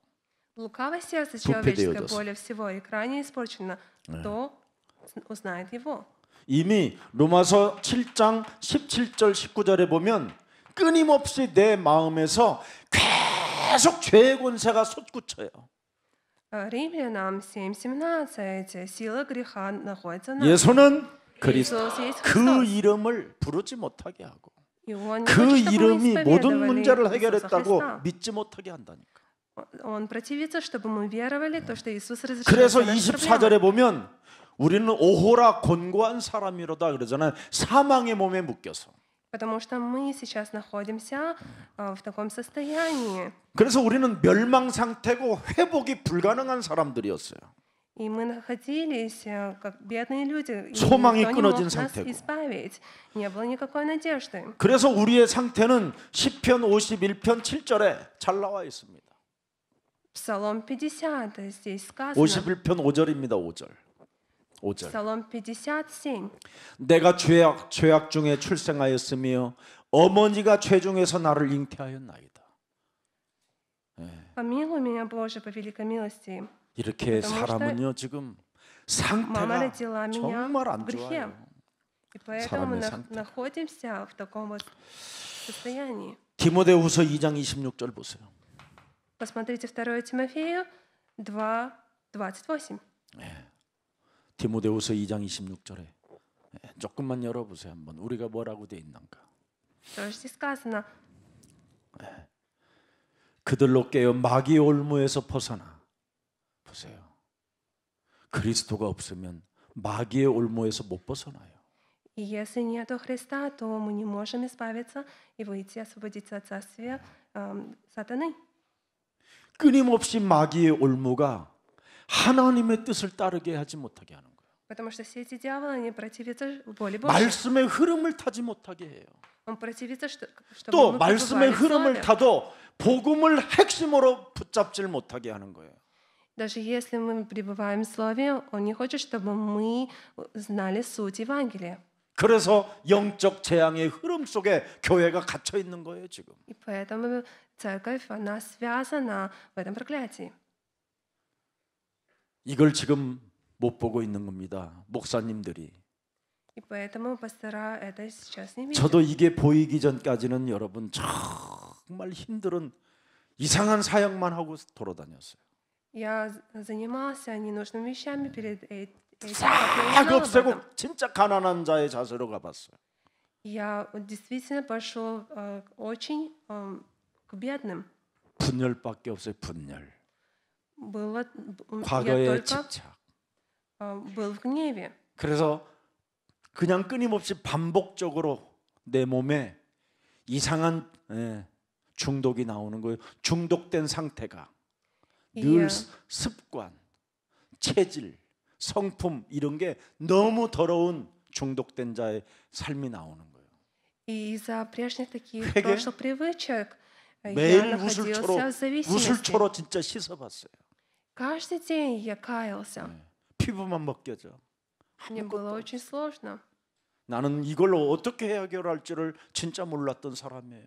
Лукавое сердце 부패되어졌어. человеческое более всего и крайне испорчено. Кто узнает его? 이미 로마서 7장 17절 19절에 보면 끊임없이 내 마음에서 계속 죄의 권세가 솟구쳐요. Римлянам 7:17 сила греха находится в нас. 예수는 그리스도 Иисус есть 그 Христос. 이름을 부르지 못하게 하고 И Он не 그 хочет, чтобы мы 이름이 모든 исповедовали 문제를 Иисуса 해결했다고 Христа. 믿지 못하게 한다니까. Он противится, чтобы мы веровали то, что Иисус разрешил 그래서 все наши проблемы. 24절에 보면 우리는 오호라 곤고한 사람이로다 그러잖아요. 사망의 몸에 묶여서. Потому что мы сейчас находимся в таком состоянии. 그래서 우리는 멸망 상태고 회복이 불가능한 사람들이었어요. И мы находились как бедные люди. И 소망이 никто не мог 끊어진 нас 상태고. избавить. Не было никакой надежды. 그래서 우리의 상태는 시편 51편 7절에 잘 나와 있습니다. Псалом 50 здесь сказано. 51편 5절입니다. 5절. 5절. Псалом 57. 내가 죄악 중에 출생하였으며 어머니가 죄 중에서 나를 잉태하였나이다. Помилуй меня, Боже, по великой милости. 이렇게 потому что 사람은요 지금 Мама 상태가 родила меня 정말 в 안 грехе. 좋아요. И поэтому 사람의 мы 상태가. находимся в таком вот состоянии. 디모데후서 2장 26절 보세요. Посмотрите 2 Тимофею 2, 28. 디모데후서 2장 26절에 조금만 열어보세요 한번. 우리가 뭐라고 돼 있는가. Что же здесь сказано? 그들로 깨어 마귀의 올무에서 벗어나. 보세요. 그리스도가 없으면 마귀의 올무에서 못 벗어나요. И если нету Христа, то мы не можем избавиться и выйти, освободиться от царствия сатаны. 끊임없이 마귀의 올무가 하나님의 뜻을 따르게 하지 못하게 하는 거예요. Потому что все эти дьяволы, они противятся воле Божьей. 말씀의 흐름을 타지 못하게 해요. Он противится, чтобы 또 мы 말씀의 пребывали в 흐름을 Слове. 타도 복음을 핵심으로 붙잡질 못하게 하는 거예요. Даже если мы пребываем в Слове, Он не хочет, чтобы мы знали суть Евангелия. 그래서 영적 재앙의 흐름 속에 교회가 갇혀 있는 거예요, 지금. И поэтому церковь, она связана в этом проклятии. 이걸 지금 못 보고 있는 겁니다. 목사님들이. И поэтому пастора это сейчас не видят. 저도 이게 보이기 전까지는 여러분 정말 힘든 이상한 사역만 하고 돌아다녔어요. Я занимался ненужными вещами перед этим. 싹 없애고 진짜 가난한 자의 자세로 가봤어요. Я действительно пошел очень к бедным. 분열밖에 없어요. 분열. Я 과거의 только 집착. был в гневе. 그래서 그냥 끊임없이 반복적으로 내 몸에 이상한 중독이 나오는 거예요. 중독된 상태가 늘 습관, 체질, 성품 이런 게 너무 더러운 중독된 자의 삶이 나오는 거예요. И из-за прежних таких 회개? прошлых привычек я 매일 находился в зависимости. 우슬초로 진짜 씻어봤어요. Каждый день я каялся. 피부만 벗겨져. Мне было очень сложно. 나는 이걸로 어떻게 해결할지를 진짜 몰랐던 사람이에요.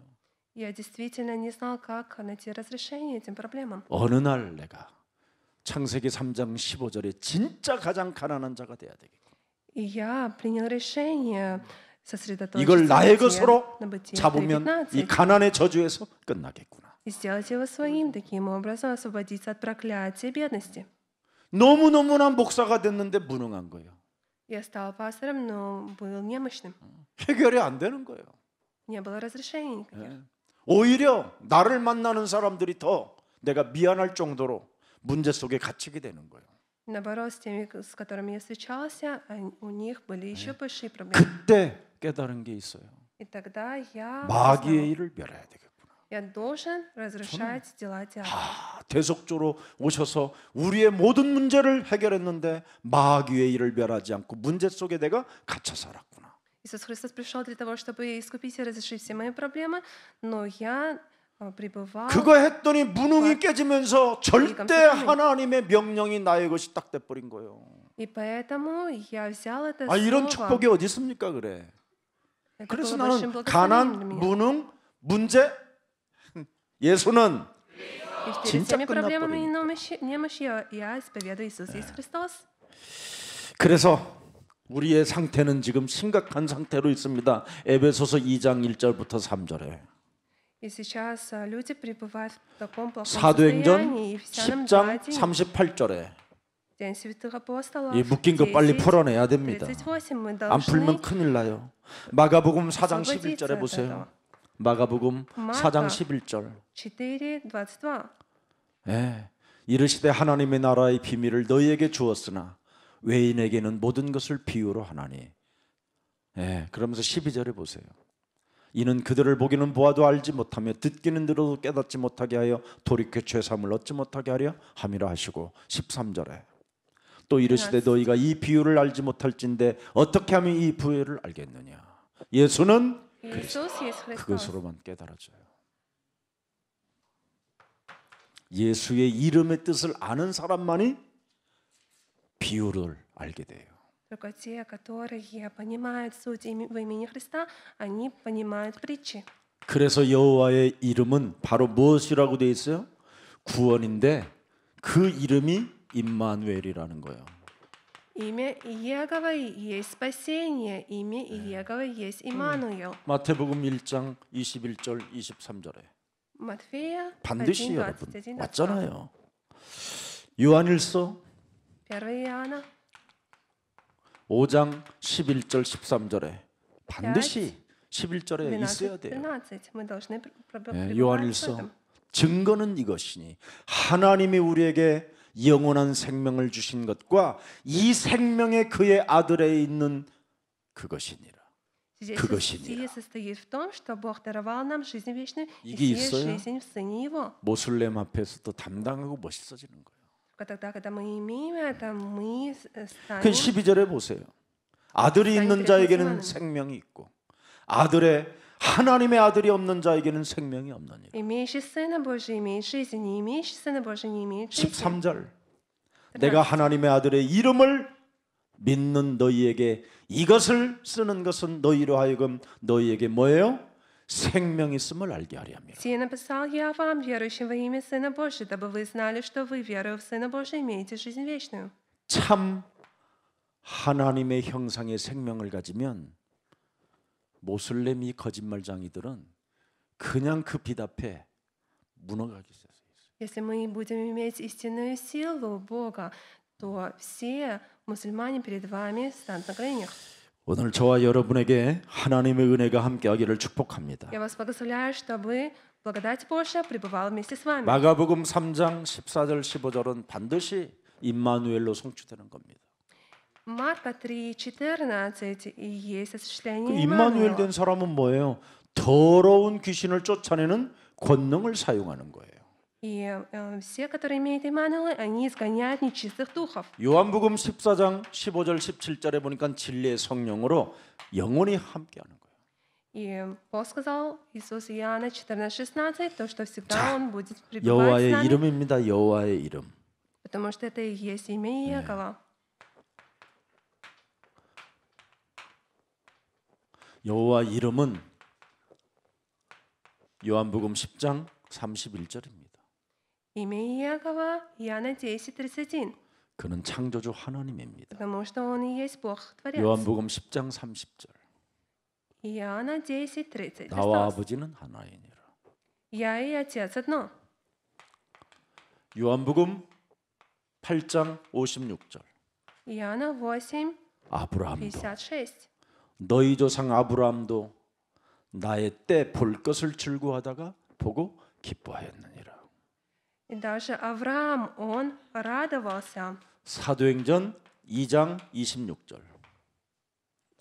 Я действительно не знал, как найти разрешение этим проблемам. 어느 날 내가 창세기 3장 15절에 진짜 가장 가난한 자가 돼야 되겠고 И я принял решение 이걸 сосредоточиться 나의 것으로 на Бытие 잡으면 이 3:15 가난의 저주에서 끝나겠구나. и сделать его своим, таким образом освободиться от проклятия бедности. 너무너무나 목사가 됐는데 무능한 거예요. Я стал пастором, но был немощным. 해결이 안 되는 거예요. Не было разрешений никаких. 예. 오히려 나를 만나는 사람들이 더 내가 미안할 정도로 문제 속에 갇히게 되는 거예요. Наоборот, с теми, с которыми я встречался, у них были еще большие проблемы. 그때 깨달은 게 있어요. И тогда я 마귀의 일을 멸해야 되겠구나. я должен разрушать дела дьявола. 대속조로 오셔서 우리의 모든 문제를 해결했는데 마귀의 일을 멸하지 않고 문제 속에 내가 갇혀 살았구나. Иисус Христос пришел для того, чтобы искупить и разрешить все мои проблемы, но я пребывал. 그거 했더니 무능이 깨지면서 절대 하나님의 명령이 나의 것이 딱 돼버린 거예요. И поэтому я взял это 이런 слово. 축복이 어디 있습니까 그래. Это 그래서 было большим 나는 благословением 가난, для меня. 무능, 문제, 예수는 И перед 진짜 всеми проблемами и 끝나버리니까. немощью я исповедую Иисус Христос. 그래서 우리의 상태는 지금 심각한 상태로 있습니다. 에베소서 2장 1절부터 3절에 И сейчас люди пребывают в таком плохом 사도행전 состоянии. И в Ефесянам 10장 2:1, 38절에 День святых апостолов, 이 묶인 거 빨리 10, 풀어내야 됩니다. 38, мы 안 풀면 должны 큰일 나요. 마가복음 4장 освободиться 11절에 от 보세요. этого. 마가복음 마가 4장 11절. 4:22. 예. 이르시되 하나님의 나라의 비밀을 너희에게 주었으나 외인에게는 모든 것을 비유로 하나니. 예. 그러면서 12절에 보세요. 이는 그들을 보기는 보아도 알지 못하며 듣기는 들어도 깨닫지 못하게 하여 돌이켜 죄사함을 얻지 못하게 하려 함이라 하시고 13절에 또 이르시되 너희가 이 비유를 알지 못할진대 어떻게 하면 이 비유를 알겠느냐. 예수는 Иисус есть Христос. 그것으로만 깨달아져요. 예수의 이름의 뜻을 아는 사람만이 비유를 알게 돼요. Только те, которые понимают суть во имени Христа, они понимают притчи. 그래서 여호와의 이름은 바로 무엇이라고 되어 있어요? 구원인데 그 이름이 임마누엘이라는 거예요. Имя Иегова есть спасение, имя Иегова есть Иммануил. 마태복음 1장 21절 23절에 Матфея 반드시 1, 여러분 21, 22. 왔잖아요. 요한일서 1 Иоанна 5장 11절 13절에 반드시 11절에 12, 있어야 돼요. 13. Мы должны пребывать 예, в 요한일서 этом. 증거는 이것이니 하나님이 우리에게 영원한 생명을 주신 것과 이 생명의 그의 아들에 있는 그것이니라. Здесь 그것이니라. сие состоит в том, что Бог даровал нам жизнь вечную, и 이게 есть 있어요? жизнь в Сыне Его. 모슬렘 앞에서 또 담당하고 멋있어지는 거예요. Тогда, когда мы имеем это, мы 그 станем 12절에 보세요. 아들이 있는 자에게는 생명이 있고 하나님의 아들이 없는 자에게는 생명이 없느니라. имеющий Сына Божий имеет жизнь, не имеющий Сына Божий не имеет жизни. 13절 내가 하나님의 아들의 이름을 믿는 너희에게 이것을 쓰는 것은 너희로 하여금 너희에게 뭐예요? 생명 있음을 알게 하려 함이라. Сие написал я вам, верующим во имя Сына Божия, дабы вы знали, что вы, веруя в Сына Божия, имеете жизнь вечную. 참 하나님의 형상의 생명을 가지면 모슬렘이 거짓말장이들은 그냥 그 빛 앞에 무너가게 있어요. Если мы будем иметь истинную силу Бога, то все мусульмане перед вами станут на коленях. 오늘 저와 여러분에게 하나님의 은혜가 함께하기를 축복합니다. Я вас благословляю, чтобы благодать Божья пребывала вместе с вами. 마가복음 3장 14절 15절은 반드시 임마누엘로 성취되는 겁니다. Марка 3:14 и есть 그 осуществление 임마누엘 Иммануила. 된 사람은 뭐예요? 더러운 귀신을 쫓아내는 권능을 사용하는 거예요. И все, которые имеют Иммануила, они изгоняют нечистых духов. 요한복음 14장 15절 17절에 보니까 진리의 성령으로 영원히 함께하는 거예요. И Бог сказал Иисус Иоанна 14:16, то, что всегда 자, Он будет пребывать с 여호와의 нами, 이름입니다. 여호와의 이름. потому что это и есть имя Иегова. 여호와 이름은 요한복음 10장 31절입니다. Имя Иакова Иоанна 10:31, 그는 창조주 하나님입니다. потому что он и есть Бог, Творец. 요한복음 10장 30절. Иоанна 10:30. 나와 Христос. 아버지는 하나이니라. Я и Отец одно. 요한복음 8장 56절. Иоанна 8:56. 아브라함도 너희 조상 아브라함도 나의 때 볼 것을 즐거워하다가 보고 기뻐하였느니라. И даже Авраам, он радовался. 사도행전 2장 26절.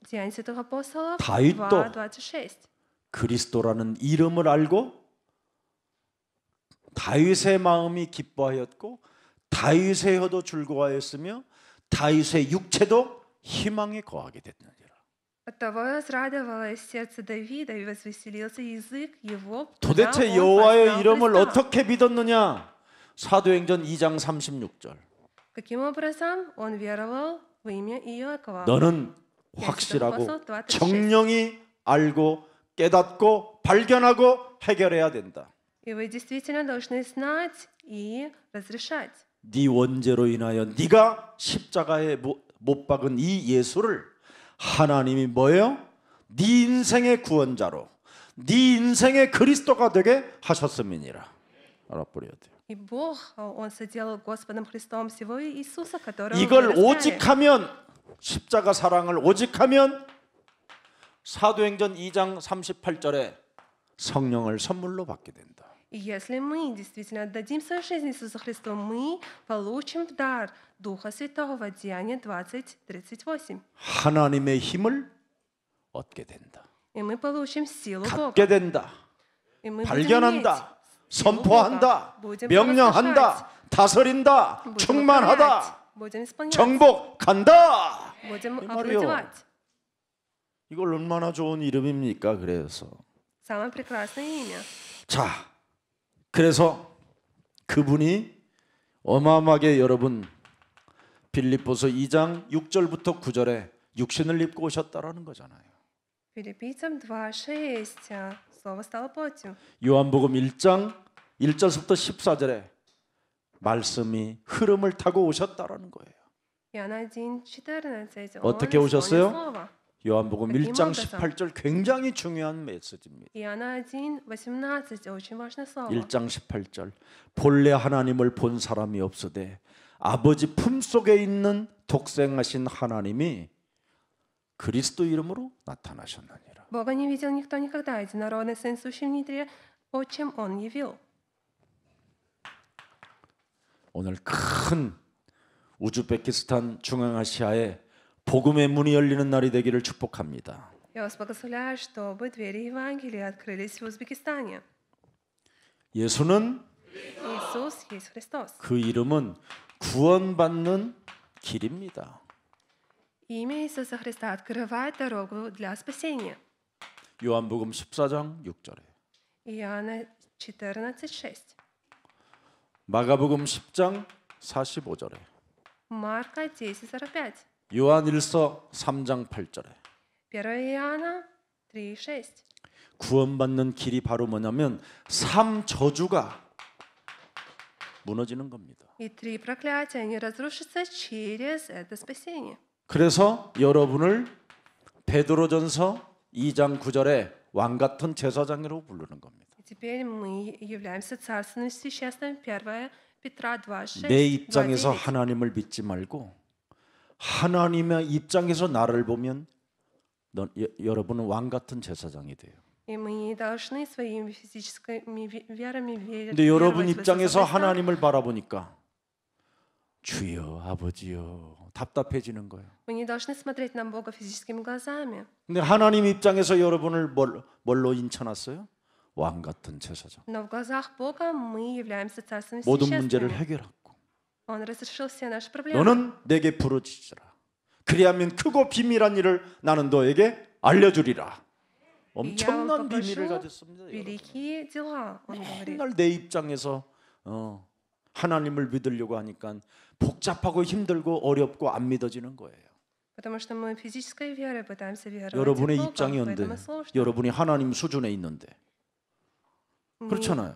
Деяния святых апостолов 다윗도 2:26. 그리스도라는 이름을 알고 다윗의 마음이 기뻐하였고 다윗의 혀도 즐거워하였으며 다윗의 육체도 희망에 거하게 됐느니라. Оттого возрадовалось сердце Давида и возвеселился язык его. 도대체 여호와의 이름을 어떻게 믿었느냐? 사도행전 2장 36절. Каким образом он веровал в имя Иакова? 너는 확실하고 정령이 알고 깨닫고 발견하고 해결해야 된다. И вы действительно должны знать и разрешать. 네 원죄로 인하여 네가 십자가에 못 박은 이 예수를 하나님이 뭐예요? 네 인생의 구원자로 네 인생의 그리스도가 되게 하셨음이니라. 알아버려야 돼요. И Бог, Он соделал Господом Христом всего Иисуса, которого 이걸 вы 오직 распяли. 하면 십자가 사랑을 오직 하면 사도행전 2장 38절에 성령을 선물로 받게 된다. И если мы действительно отдадим свою жизнь Иисусу Христу, мы получим в дар Духа Святого. Деяния 20:38. 하나님의 힘을 얻게 된다. И мы получим силу Бога. 갖게 된다. И мы будем 발견한다. иметь силу 선포한다. Бога. Будем 명령한다. 다스린다. провозглашать, будем 충만하다. управлять, будем исполнять, 정복한다. будем 이 말이요. овладевать. 이걸 얼마나 좋은 이름입니까? 그래서 Самое прекрасное имя. 자, 그래서 그분이 어마어마하게 여러분 빌립보서 2장 6절부터 9절에 육신을 입고 오셨다라는 거잖아요. Филиппийцам 2:6. Слово стало плотью. 요한복음 1장 1절부터 14절에 말씀이 흐름을 타고 오셨다라는 거예요. Иоанна 1:14. 어떻게 Он 오셨어요? исполнил слово. 요한복음 каким 1장 образом? 18절 굉장히 중요한 메시지입니다. Иоанна 1:18. Очень важное слово. 1장 18절 본래 하나님을 본 사람이 없으되 아버지 품속에 있는 독생하신 하나님이 그리스도 이름으로 나타나셨느니라. Бога не видел никто никогда. Единородный Сын, сущий в недре, отчим Он явил. 오늘 큰 우즈베키스탄 중앙아시아에 복음의 문이 열리는 날이 되기를 축복합니다. Я вас благословляю, чтобы двери Евангелия открылись в Узбекистане. 예수는 Иисус есть Христос. 그 이름은 구원받는 길입니다. Имя Иисуса Христа открывает дорогу для спасения. 요한복음 14장 6절에 Иоанна 14:6. 마가복음 10장 45절에 Марка 10:45. 요한일서 3장 8절에 1 Иоанна 3:6. 구원받는 길이 바로 뭐냐면 3저주가 무너지는 겁니다. И 3 проклятия, они разрушатся через это спасение. 그래서 여러분을 베드로전서 2장 9절에 왕 같은 제사장이라고 부르는 겁니다. И теперь мы являемся царственным священством. 1 Петра 2:6. 내 입장에서 하나님을 믿지 말고 하나님의 입장에서 나를 보면 여러분은 왕 같은 제사장이 돼요. И мы не должны своими физическими верами верить. 근데 여러분 입장에서 하나님을 바라보니까 주여 아버지여 답답해지는 거예요. Мы не должны смотреть на Бога физическими глазами. 근데 하나님 입장에서 여러분을 뭘로 인쳐놨어요? 왕 같은 제사장. Но в глазах Бога мы являемся царственными 모든 문제를 священствами. 해결하고 Он разрешил все наши проблемы. 너는 내게 부르짖으라. 그리하면 크고 비밀한 일을 나는 너에게 알려주리라. 엄청난 비밀을 가졌습니다. 여러분. Великие дела, он говорит. 맨날 내 입장에서 하나님을 믿으려고 하니까 복잡하고 힘들고 어렵고 안 믿어지는 거예요. Потому что мы физической верой пытаемся веровать. 여러분의 в Бога, 입장이 поэтому 언제? сложно. 여러분이 하나님 수준에 있는데 그렇잖아요.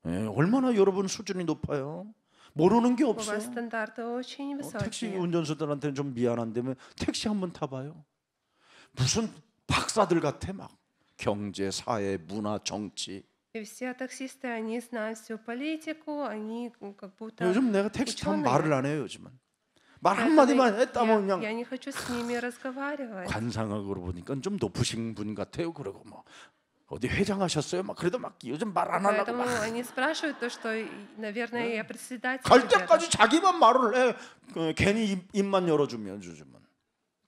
예, 얼마나 여러분 수준이 높아요. 모르는 게 У 없어. вас стандарты очень 택시 высокие. 운전수들한테는 좀 미안한데 택시 한번 타봐요. 무슨 박사들 같아 막. 경제, 사회, 문화, 정치. И все таксисты, они знают всю политику, они как будто 요즘 내가 택시 타면 ученые. 말을 안 해요 요즘은. 말 Поэтому 한마디만 했다면 я 그냥 не хочу с ними разговаривать. 관상학으로 보니까 좀 높으신 분 같아요. 그러고 뭐 어디 회장하셨어요? 막 그래도 막 요즘 말 안 하려고 Поэтому 막 они спрашивают то, что, наверное, я председатель 갈 где-то. 때까지 자기만 말을 해. 괜히 입만 열어주면 요즘은.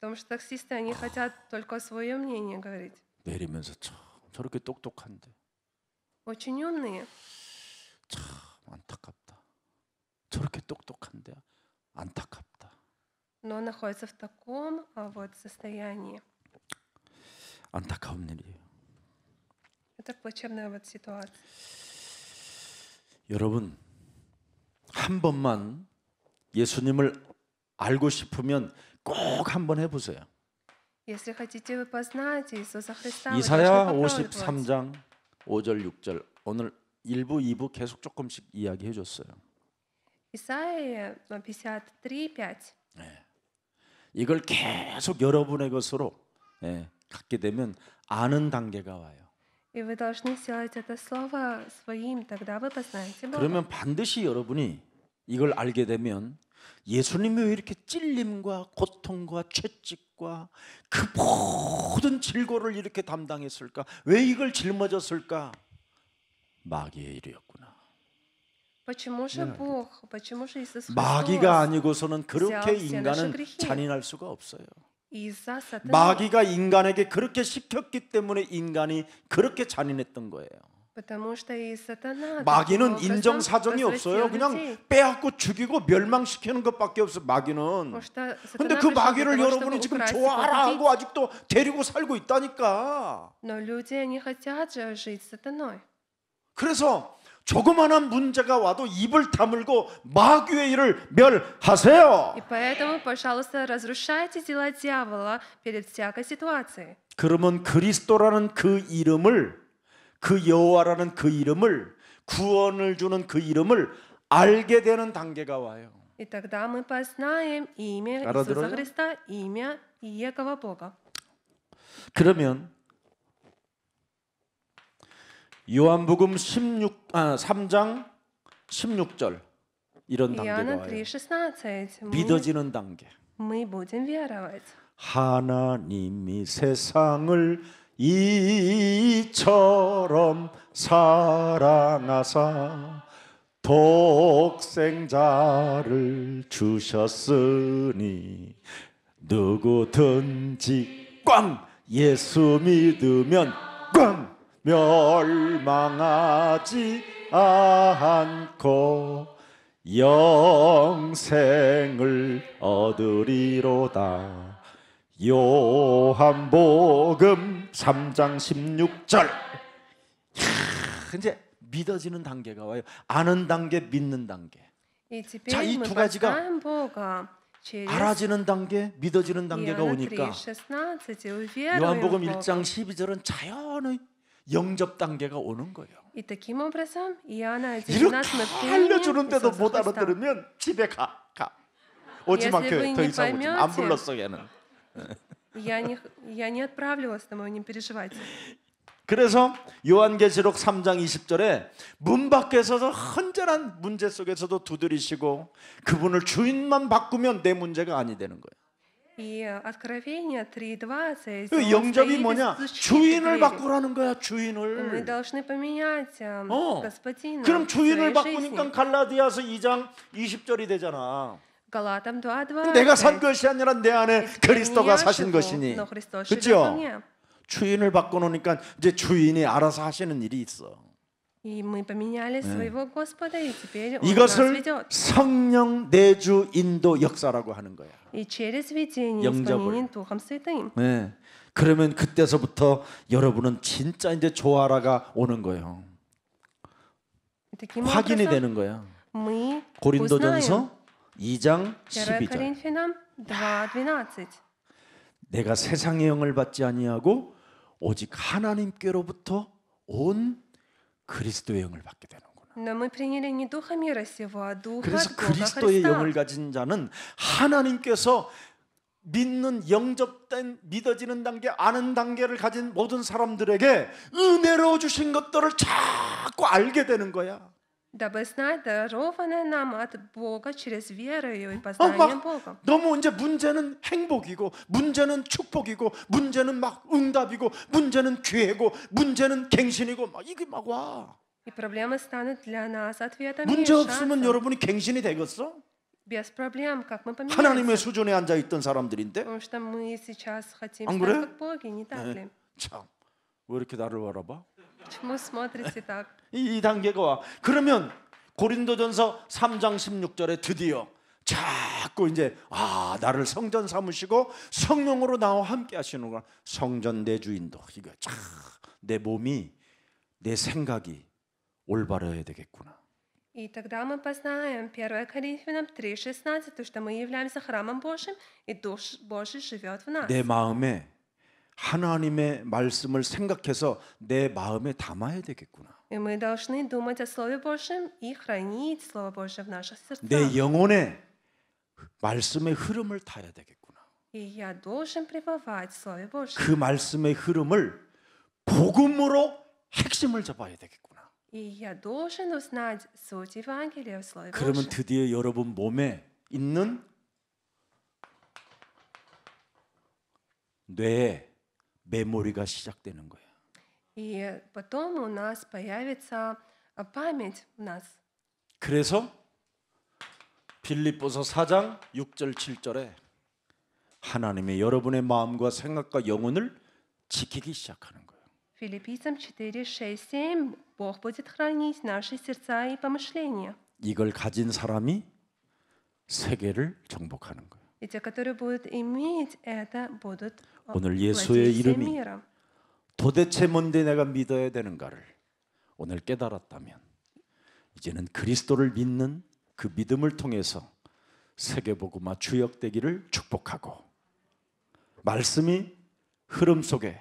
Потому что таксисты, они хотят только свое мнение говорить. 내리면서 참 저렇게 똑똑한데 Очень умные, 참 안타깝다. 저렇게 똑똑한데 안타깝다. но находятся в таком вот состоянии. 안타까운 일이에요. Это плачевная вот ситуация. 여러분 한 번만 예수님을 알고 싶으면 꼭 한번 해보세요. Если хотите вы познать Иисуса Христа, вы 이사야 должны попробовать. 53장 5절 6절 오늘 1부 2부 계속 조금씩 이야기해 줬어요. Исайя 53:5. 이걸 계속 여러분의 것으로 갖게 되면 아는 단계가 와요. И вы должны сделать это слово своим, тогда вы познаете Бога. 그러면 반드시 여러분이 이걸 알게 되면 예수님이 왜 이렇게 찔림과 고통과 채찍과 그 모든 질고를 이렇게 담당했을까? 왜 이걸 짊어졌을까? 마귀의 일이었구나. Почему же Бог, почему же Иисус 마귀가 Христос 아니고서는 그렇게 взял все наши 인간은 грехи? 잔인할 수가 없어요. Из-за сатаны. 마귀가 인간에게 그렇게 시켰기 때문에 인간이 그렇게 잔인했던 거예요. Потому что и сатана 마귀는 таким 인정 образом 사정이 없어요. развратил 그냥 людей. 빼앗고 죽이고 멸망시키는 것밖에 없어. 마귀는. Потому что 근데 сатана 그 пришел для 마귀를 того, 여러분이 чтобы 지금 украсть и 좋아라 погубить. 하고 아직도 데리고 살고 있다니까. Но люди, они хотят же жить с сатаной. 그래서 조그마한 문제가 와도 입을 다물고 마귀의 일을 멸하세요. И поэтому, пожалуйста, разрушайте дела дьявола перед всякой ситуацией. 그러면 그리스도라는 그 이름을, 그 여호와라는 그 이름을, 구원을 주는 그 이름을 알게 되는 단계가 와요. И тогда мы познаем имя Иисуса 알아들어요? Христа, имя Иегова Бога. 그러면 요한복음 3장 16절 이런 단계가 Иоанна 와요. 3:16. 믿어지는 단계. Мы будем веровать. 하나님이 세상을 이처럼 사랑하사 독생자를 주셨으니 누구든지 꽝 예수 믿으면 꽝 멸망하지 않고 영생을 얻으리로다. 요한복음 3장 16절. 이제 믿어지는 단계가 와요. 아는 단계, 믿는 단계. И 자, теперь 이 мы 두 가지가 познаем Бога через 알아지는 단계, 믿어지는 단계가 Иоанна 오니까 3:16 и уверуем 요한복음 в Бога. 1장 12절은 자연의 영접 단계가 오는 거예요. И таким образом Иоанна 1:19 이렇게 мы примем 알려주는데도 Иисуса 못 Христа. 알아들으면 집에 가. 오지 마. Если вы 더 не 이상 오지 마. 안 поймете, 불렀어 얘는. Я не отправлю вас домой, не переживайте. 그래서 요한계시록 3장 20절에 문 밖에서도 헌전한 문제 속에서도 두드리시고 그분을 주인만 바꾸면 내 문제가 아니 되는 거예요. И Откровение 3:20. 그 он 영접이 стоит и 뭐냐? стучит в 주인을 двери. 바꾸라는 거야. Мы 주인을. должны поменять господина 그럼 в 주인을 своей 바꾸니까 жизни. 갈라디아서 2장 20절이 되잖아. Галатам 2:20. 내가 산 것이 아니라 내 안에 그리스도가 사신 것이니. Но Христос живет во 그렇죠? мне. 주인을 바꿔놓으니까 이제 주인이 알아서 하시는 일이 있어. И мы поменяли своего Господа, и теперь Он нас 이것을 ведет. 성령 내주 인도 역사라고 하는 거야. И через видение, 영접을. исполнение Духом Святым. 네. 그러면 그때서부터 여러분은 진짜 이제 조아라가 오는 거예요. И таким 확인이 образом 되는 거야. мы узнаем. 고린도전서 2장 1 12절. Коринфянам 2:12. 내가 세상의 영을 받지 아니하고 오직 하나님께로부터 온 그리스도의 영을 받게 되는구나. Но мы приняли не духа мира сего, а духа 그래서 от Бога 그리스도의 Христа. 영을 가진 자는 하나님께서 믿는 영접된 믿어지는 단계, 아는 단계를 가진 모든 사람들에게 은혜로 주신 것들을 자꾸 알게 되는 거야. Дабы знать дарованное нам от Бога через веру и познанием Бога. 너무 이제 문제는 행복이고 문제는 축복이고 문제는 막 응답이고 문제는 기회고 문제는 갱신이고 막 이게 막 와. И проблемы станут для нас ответом 문제 없으면 решаться. 여러분이 갱신이 되겠어? Без проблем, как мы 하나님의 поменяемся. 수준에 앉아 있던 사람들인데. Потому что мы сейчас хотим 안 стать 그래? как боги, не так ли? 참, 왜 이렇게 나를 바라봐? Почему смотрите так? 이 단계가 와. 그러면 고린도전서 3장 16절에 드디어 자꾸 이제 나를 성전 삼으시고 성령으로 나와 함께 하시는구나. 성전 내 주인도 이거 내 몸이 내 생각이 올바라야 되겠구나. И тогда мы познаем 1 Коринфянам 3:16, то, что мы являемся храмом Божьим, и Дух Божий живет в нас. 내 마음에 하나님의 말씀을 생각해서 내 마음에 담아야 되겠구나. И мы должны думать о Слове Божьем и хранить Слово Божье в наших 내 сердцах. 영혼에 말씀의 흐름을 타야 되겠구나. И я должен пребывать в Слове Божьем. 그 말씀의 흐름을 복음으로 핵심을 잡아야 되겠구나. И я должен узнать суть Евангелия в Слове 그러면 Божьем. 드디어 여러분 몸에 있는 뇌에 메모리가 시작되는 거예요. И потом у нас появится память в нас. 그래서 빌립보서 4장 6절 7절에 하나님의 여러분의 마음과 생각과 영혼을 지키기 시작하는 거예요. Филиппийцам 4, 6, 7 Бог будет хранить наши сердца и помышления. 이걸 가진 사람이 세계를 정복하는 거예요. И те, которые будут иметь это, будут 오늘 예수의 владеть всем 이름이 миром. 도대체 뭔데 내가 믿어야 되는가를 오늘 깨달았다면 이제는 그리스도를 믿는 그 믿음을 통해서 세계복음화 주역되기를 축복하고 말씀이 흐름 속에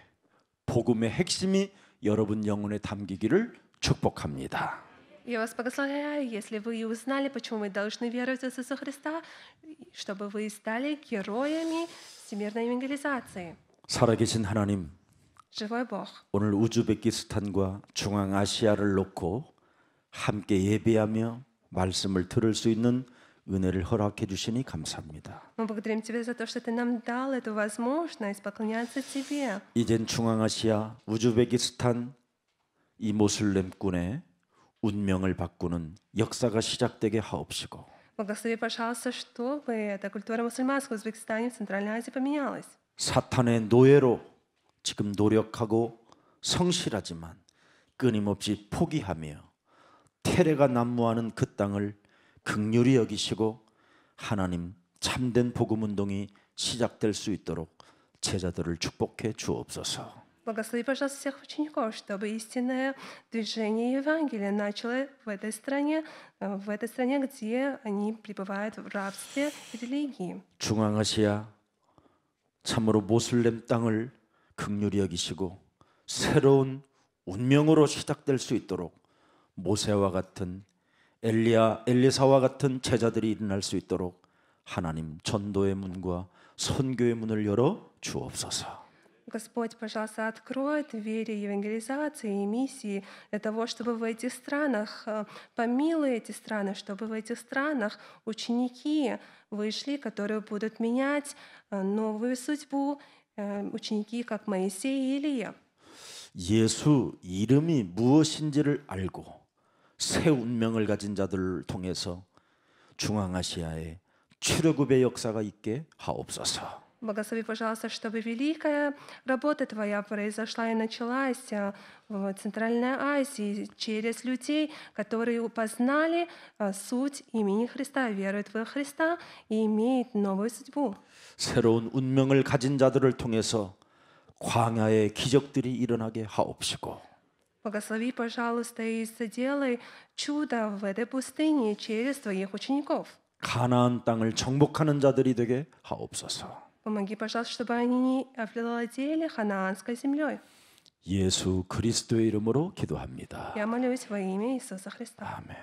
복음의 핵심이 여러분 영혼에 담기기를 축복합니다. Я вас благословляю, если вы узнали, почему мы должны веровать в Иисуса Христа, чтобы вы стали героями всемирной евангелизации. 살아계신 하나님, Живой Бог. 오늘 우즈베키스탄과 중앙아시아를 놓고 함께 예배하며 말씀을 들을 수 있는 은혜를 허락해 주시니 감사합니다. Мы благодарим Тебя за то, что Ты нам дал эту возможность поклоняться Тебе. 이젠 중앙아시아, 우즈베키스탄 이 모슬렘군의 운명을 바꾸는 역사가 시작되게 하옵시고 Благослови, пожалуйста, чтобы эта культура мусульманского в Узбекистане, в Центральной Азии поменялась. 사탄의 노예로 지금 노력하고 성실하지만 끊임없이 포기하며 테레가 난무하는 그 땅을 긍휼히 여기시고 하나님 참된 복음 운동이 시작될 수 있도록 제자들을 축복해 주옵소서. Благослови, пожалуйста, всех учеников, чтобы истинное движение Евангелия начало в этой стране, где они пребывают в рабстве религии. 중앙아시아 참으로 모슬렘 땅을 긍휼히 여기시고 새로운 운명으로 시작될 수 있도록 모세와 같은 엘리사와 같은 제자들이 일어날 수 있도록 하나님 전도의 문과 선교의 문을 열어 주옵소서. Господь, пожалуйста, открой двери евангелизации и миссии для того, чтобы в этих странах, помилуй эти страны, чтобы в этих странах ученики вышли, которые будут менять новую судьбу, ученики, как Моисей и Илия. 예수 이름이 무엇인지를 알고 새 운명을 가진 자들을 통해서 중앙아시아에 출애굽의 역사가 있게 하옵소서. Благослови, пожалуйста, чтобы великая работа Твоя произошла и началась в Центральной Азии через людей, которые познали суть имени Христа, веруют в Христа и имеют новую судьбу. 새로운 운명을 가진 자들을 통해서 광야의 기적들이 일어나게 하옵시고 Благослови, пожалуйста, и соделай чудо в этой пустыне через Твоих учеников. 가나안 땅을 정복하는 자들이 되게 하옵소서. Помоги, пожалуйста, чтобы они овладели ханаанской землей. 예수 그리스도의 이름으로 기도합니다. Я молюсь во имя Иисуса Христа. 아멘.